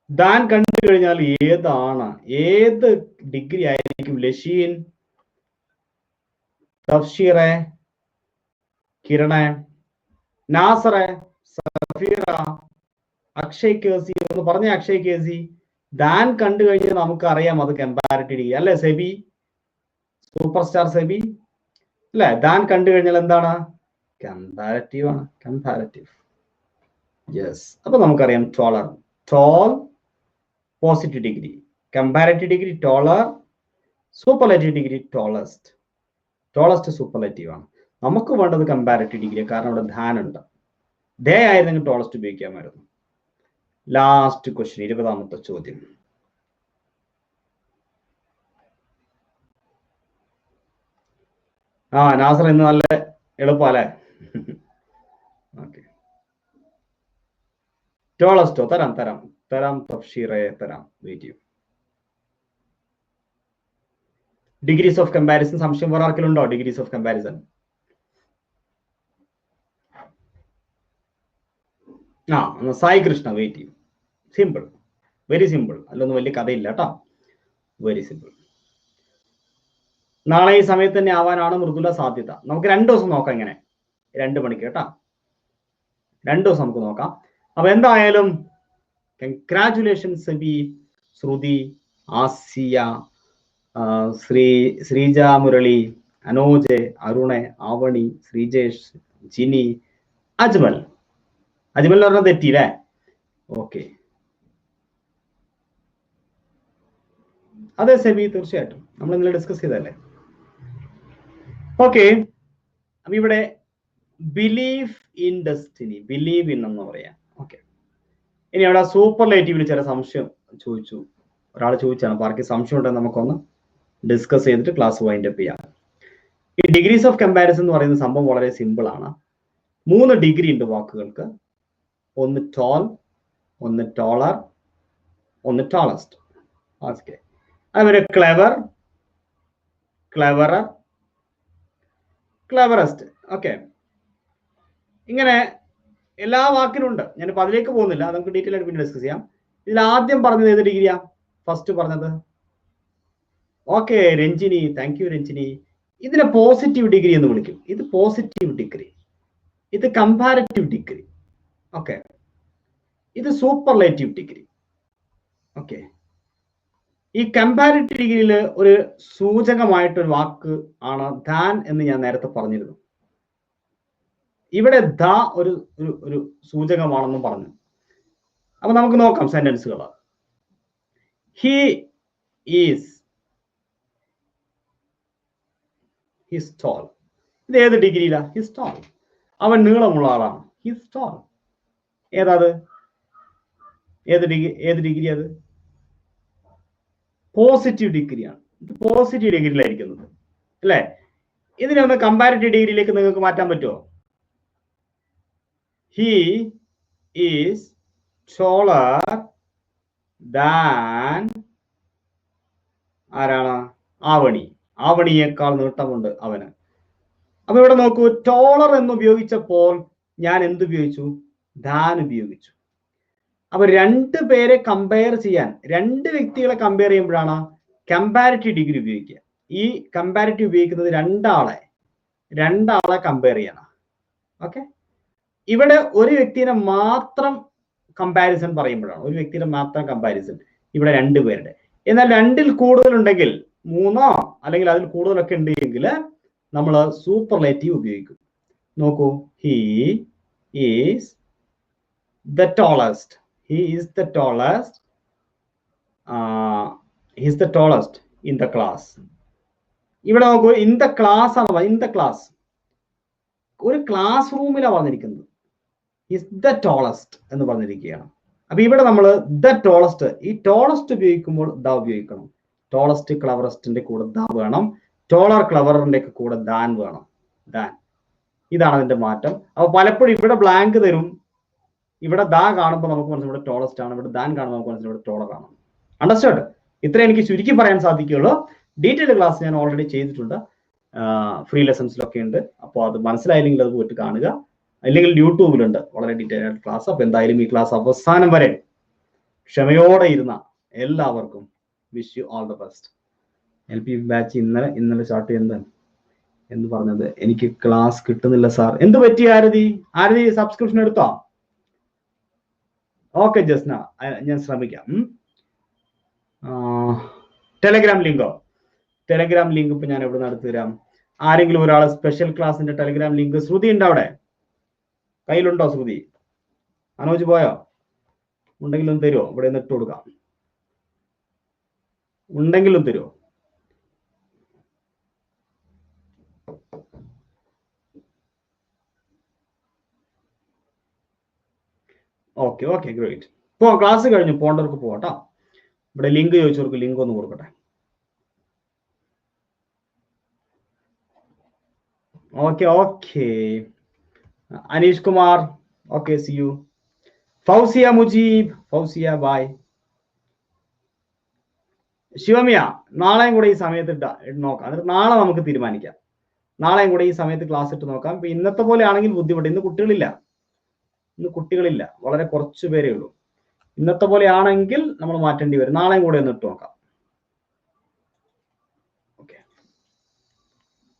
ദാൻ കണ്ടു കഴിഞ്ഞാൽ ഏതാണ്, ഏത് ഡിഗ്രി ആയിരിക്കും? ലഷീൻ, തഫ്ഷീറെ, കിരണെ, നാസറെ, സഫീറ, അക്ഷയ് കേസി. ഒന്ന് പറഞ്ഞേ അക്ഷയ് കേസി. ദാൻ കണ്ടു കഴിഞ്ഞാൽ നമുക്ക് അറിയാം അത് കമ്പാരിറ്റീവ് ഡിഗ്രി അല്ലെ? സെബി, സൂപ്പർ സ്റ്റാർ സെബി അല്ലെ? ദാൻ കണ്ടു കഴിഞ്ഞാൽ എന്താണ്? കമ്പാരിറ്റീവ് ആണ്, കമ്പാരിറ്റീവ്. യെസ്. അപ്പൊ നമുക്കറിയാം taller, tall, positive degree, comparative degree taller, superlative degree tallest. Tallest superlative ആണ്. നമുക്ക് വേണ്ടത് കമ്പാരിറ്റീവ് ഡിഗ്രി, കാരണം അവിടെ ധാൻ ഉണ്ട്. ദേ ആയിരുന്നെങ്കിൽ ടോളസ്റ്റ് ഉപയോഗിക്കാമായിരുന്നു. ലാസ്റ്റ് ക്വസ്റ്റ്യൻ, 20ാമത്തെ ചോദ്യം. നാസർ ഇന്ന് നല്ല എളുപ്പല്ലേ? ഓക്കെ, ടോളസ്റ്റോ തരാം തഫ്ഷീറെ തരാം. വെയിറ്റ് ചെയ്യും. ഡിഗ്രീസ് ഓഫ് കമ്പാരിസൺ സംശയം വേറെ ആർക്കെങ്കിലും ഉണ്ടോ? Degrees of comparison? Sai Krishna wait ചെയ്യും. സിമ്പിൾ. വെരി സിമ്പിൾ, അതിലൊന്നും വലിയ കഥയില്ല കേട്ടോ, വെരി സിമ്പിൾ. നാളെ ഈ സമയത്ത് തന്നെ ആവാനാണ് മൃദുല സാധ്യത. നമുക്ക് 2 ദിവസം നോക്കാം, ഇങ്ങനെ 2 മണിക്ക് കേട്ടോ, 2 ദിവസം നമുക്ക് നോക്കാം. അപ്പൊ എന്തായാലും കൺഗ്രാറ്റുലേഷൻ സെബി, ശ്രുതി, ആസിയ, ശ്രീജ മുരളി, അനോജ്, അരുണെ, ആവണി, ശ്രീജേഷ്, ജിനി, അജ്മൽ. അജ്മൽ പറഞ്ഞാൽ തെറ്റിയില്ലേ? ഓക്കെ, അതെ സെബി, തീർച്ചയായിട്ടും നമ്മൾ ഇന്നലെ ഡിസ്കസ് ചെയ്തല്ലേ. ഓക്കെ, അപ്പൊ ഇവിടെ believe in destiny, believe in എന്ന് പറയാം. ഓക്കെ, ഇനി അവിടെ സൂപ്പർലേറ്റീവിൽ ചില സംശയം ചോദിച്ചു, ഒരാൾ ചോദിച്ചാണ്. അപ്പൊ ആർക്ക് സംശയം ഉണ്ടെങ്കിൽ നമുക്കൊന്ന് ഡിസ്കസ് ചെയ്തിട്ട് ക്ലാസ് വൈൻഡ് അപ്പ് ചെയ്യാം. ഈ ഡിഗ്രീസ് ഓഫ് കമ്പാരിസൺ എന്ന് പറയുന്ന സംഭവം വളരെ സിമ്പിൾ ആണ്. 3 ഡിഗ്രി ഉണ്ട് വാക്കുകൾക്ക്. ഒന്ന് ടോൾ, ഒന്ന് ടോളർ, ഒന്ന് ടോളസ്റ്റ്. ഓക്കെ, അതുപോലെ ക്ലെവർ, ക്ലെവറർ, ക്ലെവറസ്റ്റ്. ഓക്കെ, ഇങ്ങനെ എല്ലാ വാക്കിനുണ്ട്. ഞാനിപ്പോൾ അതിലേക്ക് പോകുന്നില്ല, നമുക്ക് ഡീറ്റെയിൽ ആയിട്ട് പിന്നെ ഡിസ്കസ് ചെയ്യാം. ഇതിൽ ആദ്യം പറഞ്ഞത് ഏത് ഡിഗ്രിയാ? ഫസ്റ്റ് പറഞ്ഞത്. Okay Ranjini, thank you Ranjini. ഇതിനെ പോസിറ്റീവ് ഡിഗ്രി എന്ന് വിളിക്കും. ഇത് പോസിറ്റീവ് ഡിഗ്രി, ഇത് കമ്പാരറ്റീവ് ഡിഗ്രി. ഓക്കെ, ഇത് സൂപ്പർലേറ്റീവ് ഡിഗ്രി. ഓക്കെ, ഈ കമ്പാരറ്റീവ് ഡിഗ്രിയിൽ ഒരു സൂചകമായിട്ടൊരു വാക്ക് ആണ് ദാൻ എന്ന് ഞാൻ നേരത്തെ പറഞ്ഞിരുന്നു. ഇവിടെ ദ ഒരു ഒരു സൂചകമാണെന്നും പറഞ്ഞു. അപ്പൊ നമുക്ക് നോക്കാം സെന്റൻസുകൾ. He is, he's tall. ഇത് ഏത് ഡിഗ്രിയിലാ? He's tall. അവൻ നീളമുള്ള ആളാണ്. He's tall. ഏതാത്? ഏത് ഡിഗ്രി അത്? പോസിറ്റീവ് ഡിഗ്രിയാണ്. ഇത് പോസിറ്റീവ് ഡിഗ്രിയിലായിരിക്കുന്നത് അല്ലേ? ഇതിനെ ഒന്ന് കമ്പാരിറ്റീവ് ഡിഗ്രിയിലേക്ക് നിങ്ങൾക്ക് മാറ്റാൻ പറ്റുമോ? ഹി ഈസ് taller than ആരാണ്? ആവണി. ആവണിയേക്കാൾ നീട്ടമുണ്ട് അവന്. അപ്പൊ ഇവിടെ നോക്കൂ, ടോളർ എന്ന് ഉപയോഗിച്ചപ്പോൾ ഞാൻ എന്ത് ഉപയോഗിച്ചു? ദാൻ ഉപയോഗിച്ചു. അപ്പൊ 2 പേരെ കമ്പയർ ചെയ്യാൻ, 2 വ്യക്തികളെ കമ്പയർ ചെയ്യുമ്പോഴാണ് കമ്പാരിറ്റീവ് ഡിഗ്രി ഉപയോഗിക്കുക. ഈ കമ്പാരിറ്റീവ് ഉപയോഗിക്കുന്നത് രണ്ടാളെ കമ്പയർ ചെയ്യണം. ഓക്കെ, ഇവിടെ ഒരു വ്യക്തിനെ മാത്രം കമ്പാരിസൺ പറയുമ്പോഴാണ്, ഒരു വ്യക്തിയുടെ മാത്രം കമ്പാരിസൺ. ഇവിടെ 2 പേരുടെ. എന്നാൽ 2ൽ കൂടുതലുണ്ടെങ്കിൽ, 3 അല്ലെങ്കിൽ അതിൽ കൂടുതലൊക്കെ ഉണ്ടെങ്കിൽ നമ്മൾ സൂപ്പർലേറ്റീവ് ഉപയോഗിക്കും. നോക്കൂ, he is the tallest. He is the tallest. He is the tallest in the class. ഇവിടെ നോക്കൂ, ഇൻ ദ ക്ലാസ് ആണ്. ഇൻ ദ ക്ലാസ്, ഒരു ക്ലാസ് റൂമിലാണ് പറഞ്ഞിരിക്കുന്നത്. ഇസ് ദ ടോളസ്റ്റ് എന്ന് പറഞ്ഞിരിക്കുകയാണ്. അപ്പൊ ഇവിടെ നമ്മൾ ദ ടോളസ്റ്റ്, ഈ ടോളസ്റ്റ് ഉപയോഗിക്കുമ്പോൾ ദ ഉപയോഗിക്കണം. ടോളസ്റ്റ് ക്ലവറസ്റ്റിന്റെ കൂടെ ദ വേണം. ടോളർ ക്ലവറിന്റെ ഒക്കെ കൂടെ ദാൻ വേണം. ദാൻ, ഇതാണ് അതിന്റെ മാറ്റം. അപ്പൊ പലപ്പോഴും ഇവിടെ ബ്ലാങ്ക് തരും. ഇവിടെ ദാ കാണുമ്പോൾ നമുക്ക് മനസ്സിലാവും ഇവിടെ ടോളസ്റ്റ് ആണ്, ഇവിടെ ദാൻ കാണുമ്പോൾ നമുക്ക് മനസ്സിലാവും ഇവിടെ ടോളർ ആണ്. അണ്ടർസ്റ്റാൻഡ്? ഇത്ര എനിക്ക് ചുരുക്കി പറയാൻ സാധിക്കുള്ളൂ. ഡീറ്റെയിൽ ക്ലാസ് ഞാൻ ഓൾറെഡി ചെയ്തിട്ടുണ്ട്, ഫ്രീ ലെസൺസിലൊക്കെ ഉണ്ട്. അപ്പോൾ അത് മനസ്സിലായില്ലെങ്കിൽ അത് പോയിട്ട് കാണുക, അല്ലെങ്കിൽ യൂട്യൂബിലുണ്ട് വളരെ ഡീറ്റെയിൽ ആയിട്ട് ക്ലാസ്. അപ്പൊ എന്തായാലും ഈ ക്ലാസ് അവസാനം വരെ ക്ഷമയോടെ ഇരുന്ന എല്ലാവർക്കും wish you all the best. LP batch ഇന്നലെ സ്റ്റാർട്ട് ചെയ്യുന്നത് എന്ന് പറഞ്ഞത് എനിക്ക് ക്ലാസ് കിട്ടുന്നില്ല സാർ. എന്ത് പറ്റി ആരതി? സബ്സ്ക്രിപ്ഷൻ എടുത്തോ? ഓക്കെ ജസ്ന, ഞാൻ ശ്രമിക്കാം. ടെലഗ്രാം ലിങ്കോ? ടെലഗ്രാം ലിങ്ക് ഇപ്പൊ ഞാൻ എവിടെ നടത്തി തരാം? ആരെങ്കിലും ഒരാളെ സ്പെഷ്യൽ ക്ലാസിന്റെ ടെലഗ്രാം ലിങ്ക്? ശ്രുതി ഉണ്ടോ അവിടെ? കയ്യിലുണ്ടോ ശ്രുതി? അനോജ് പോയോ? ഉണ്ടെങ്കിലും തരുമോ? ഇവിടെ നിന്ന് ഇട്ട് കൊടുക്കാം. ഉണ്ടെങ്കിലും തരുമോ? Okay okay great. ഇപ്പോ ക്ലാസ് കഴിഞ്ഞു, പോണ്ടവർക്ക് പോകട്ടോ. ഇവിടെ ലിങ്ക് ചോദിച്ചവർക്ക് ലിങ്ക് ഒന്ന് കൊടുക്കട്ടെ. Okay okay. Aneesh Kumar, okay see you. Fousiya Mujeeb, Fousiya bye. Shivamiya, നാളെയും കൂടെ ഈ സമയത്ത് നോക്കാം. എന്നിട്ട് നാളെ നമുക്ക് തീരുമാനിക്കാം. നാളെയും കൂടെ ഈ സമയത്ത് ക്ലാസ് ഇട്ട് നോക്കാം. ഇപ്പൊ ഇന്നത്തെ പോലെ ആണെങ്കിൽ ബുദ്ധിമുട്ട്. ഇന്ന് കുട്ടികളില്ല, വളരെ കുറച്ച് പേരേ ഉള്ളൂ. ഇന്നത്തെ പോലെ ആണെങ്കിൽ നമ്മൾ മാറ്റേണ്ടി വരും. നാളെയും കൂടെ ഒന്ന് ഇട്ട് നോക്കാം. ഓക്കെ,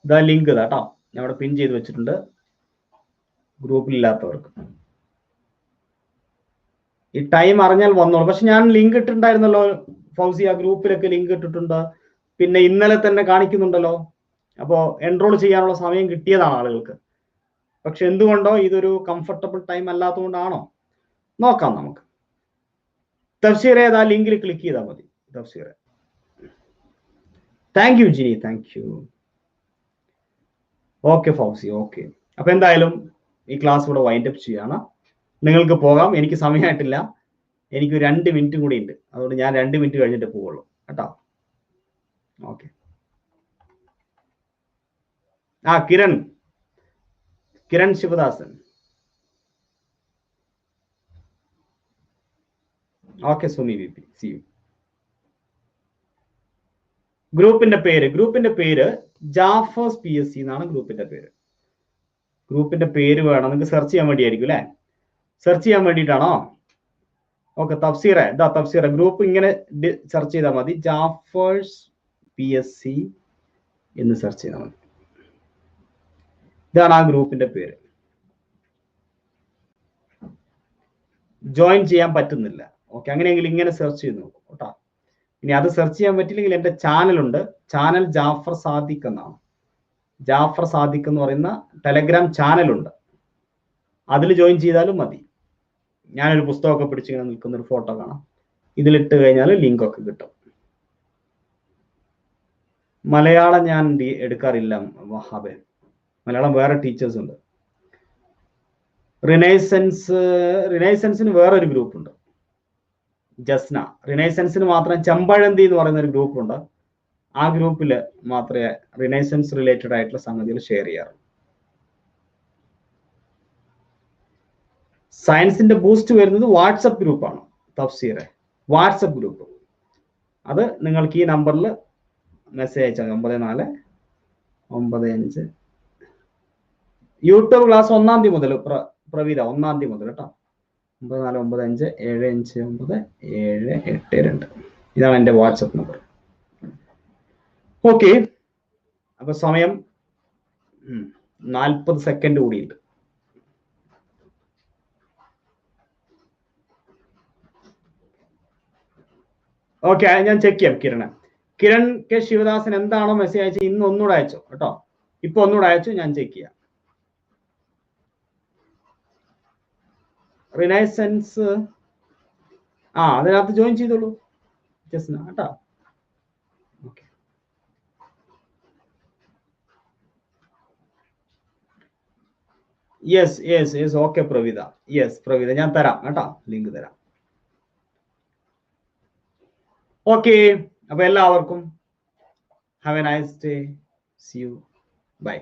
ഇതാ ലിങ്ക് കേട്ടോ, ഞാൻ അവിടെ പിൻ ചെയ്ത് വെച്ചിട്ടുണ്ട് ഗ്രൂപ്പിലില്ലാത്തവർക്ക്. ഈ ടൈം അറിഞ്ഞാൽ വന്നോളൂ. പക്ഷെ ഞാൻ ലിങ്ക് ഇട്ടിട്ടുണ്ടായിരുന്നല്ലോ ഫൗസിയ, ഗ്രൂപ്പിലൊക്കെ ലിങ്ക് ഇട്ടിട്ടുണ്ട്. പിന്നെ ഇന്നലെ തന്നെ കാണിക്കുന്നുണ്ടല്ലോ. അപ്പോൾ എൻറോൾ ചെയ്യാനുള്ള സമയം കിട്ടിയതാണ് ആളുകൾക്ക്. പക്ഷെ എന്തുകൊണ്ടോ ഇതൊരു കംഫർട്ടബിൾ ടൈം അല്ലാത്തതുകൊണ്ടാണോ നോക്കാം നമുക്ക്. തഫ്സീറെ ആ ലിങ്കിൽ ക്ലിക്ക് ചെയ്താൽ മതി. തഫ്സീറെ, thank you Jini, thank you. Okay Fousi, okay. അപ്പൊ എന്തായാലും ഈ ക്ലാസ് ഇവിടെ വൈൻഡ് അപ്പ് ചെയ്യാണ്. നിങ്ങൾക്ക് പോകാം, എനിക്ക് സമയമായിട്ടില്ല. എനിക്ക് 2 മിനിറ്റ് കൂടി ഉണ്ട്, അതുകൊണ്ട് ഞാൻ 2 മിനിറ്റ് കഴിഞ്ഞിട്ട് പോവുള്ളൂ കേട്ടോ. ഓക്കെ. ആ Kiran Sivadasan. Okay Sumi V P, see you. ഗ്രൂപ്പിന്റെ പേര് ജാഫേഴ്സ് PSC എന്നാണ് ഗ്രൂപ്പിന്റെ പേര്. ഗ്രൂപ്പിന്റെ പേര് വേണം നിങ്ങൾക്ക് സെർച്ച് ചെയ്യാൻ വേണ്ടിയായിരിക്കും അല്ലെ? സെർച്ച് ചെയ്യാൻ വേണ്ടിയിട്ടാണോ? ഓക്കെ, തഫ്സീറെ, തഫ്സീറെ ഗ്രൂപ്പ് ഇങ്ങനെ സെർച്ച് ചെയ്താൽ മതി, ജാഫേഴ്സ് PSC എന്ന് സെർച്ച് ചെയ്താൽ മതി. ഇതാണ് ആ ഗ്രൂപ്പിന്റെ പേര്. ജോയിൻ ചെയ്യാൻ പറ്റുന്നില്ല. ഓക്കെ, അങ്ങനെയെങ്കിൽ ഇങ്ങനെ സെർച്ച് ചെയ്ത് നോക്കും കേട്ടോ. ഇനി അത് സെർച്ച് ചെയ്യാൻ പറ്റില്ലെങ്കിൽ എൻ്റെ ചാനലുണ്ട്, ചാനൽ ജാഫർ സാദിഖ് എന്നാണ്. ജാഫർ സാദിഖ് എന്ന് പറയുന്ന ടെലഗ്രാം ചാനലുണ്ട്, അതിൽ ജോയിൻ ചെയ്താലും മതി. ഞാനൊരു പുസ്തകമൊക്കെ പിടിച്ചിങ്ങനെ നിൽക്കുന്ന ഒരു ഫോട്ടോ കാണാം, ഇതിലിട്ട് കഴിഞ്ഞാൽ ലിങ്ക് ഒക്കെ കിട്ടും. മലയാളം ഞാൻ എടുക്കാറില്ല വഹാബെ, മലയാളം വേറെ ടീച്ചേഴ്സ് ഉണ്ട്. റിനൈസൻസിന് വേറൊരു ഗ്രൂപ്പ് ഉണ്ട്, ജസ്ന. റിനൈസൻസിന് മാത്രം ചെമ്പഴന്തി എന്ന് പറയുന്ന ഒരു ഗ്രൂപ്പ് ഉണ്ട്. ആ ഗ്രൂപ്പിൽ മാത്രമേ റിനൈസൻസ് റിലേറ്റഡ് ആയിട്ടുള്ള സംഗതികൾ ഷെയർ ചെയ്യാറുള്ളൂ. സയൻസിന്റെ ബൂസ്റ്റ് വരുന്നത് വാട്സപ്പ് ഗ്രൂപ്പാണ് തഫ്സീറെ, വാട്സപ്പ് ഗ്രൂപ്പ്. അത് നിങ്ങൾക്ക് ഈ നമ്പറിൽ മെസ്സേജ് അയച്ചാൽ 9495. യൂട്യൂബ് ക്ലാസ് 1-ാം തീയതി മുതൽ പ്രവീത, 1-ാം തീയതി മുതൽ കേട്ടോ. 9495759782. ഇതാണ് എൻ്റെ വാട്സപ്പ് നമ്പർ. ഓക്കെ, അപ്പൊ സമയം 40 സെക്കൻഡ് കൂടിയുണ്ട്. ഓക്കെ, ഞാൻ ചെക്ക് ചെയ്യാം. കിരൺ കെ ശിവദാസൻ എന്താണോ മെസ്സേജ് അയച്ചു ഇന്ന് ഒന്നുകൂടെ അയച്ചോ കേട്ടോ. ഇപ്പൊ ഒന്നുകൂടെ അയച്ചു, ഞാൻ ചെക്ക് ചെയ്യാം. റിനൈസൻസ് അതിനകത്ത് ജോയിൻ ചെയ്തോളൂ ജസ്ന കേട്ടോ. Okay, yes okay Praveetha, yes Praveetha, ഞാൻ തരാം കേട്ടോ, ലിങ്ക് തരാം. ഓക്കെ, അപ്പൊ എല്ലാവർക്കും have a nice day, see you, by.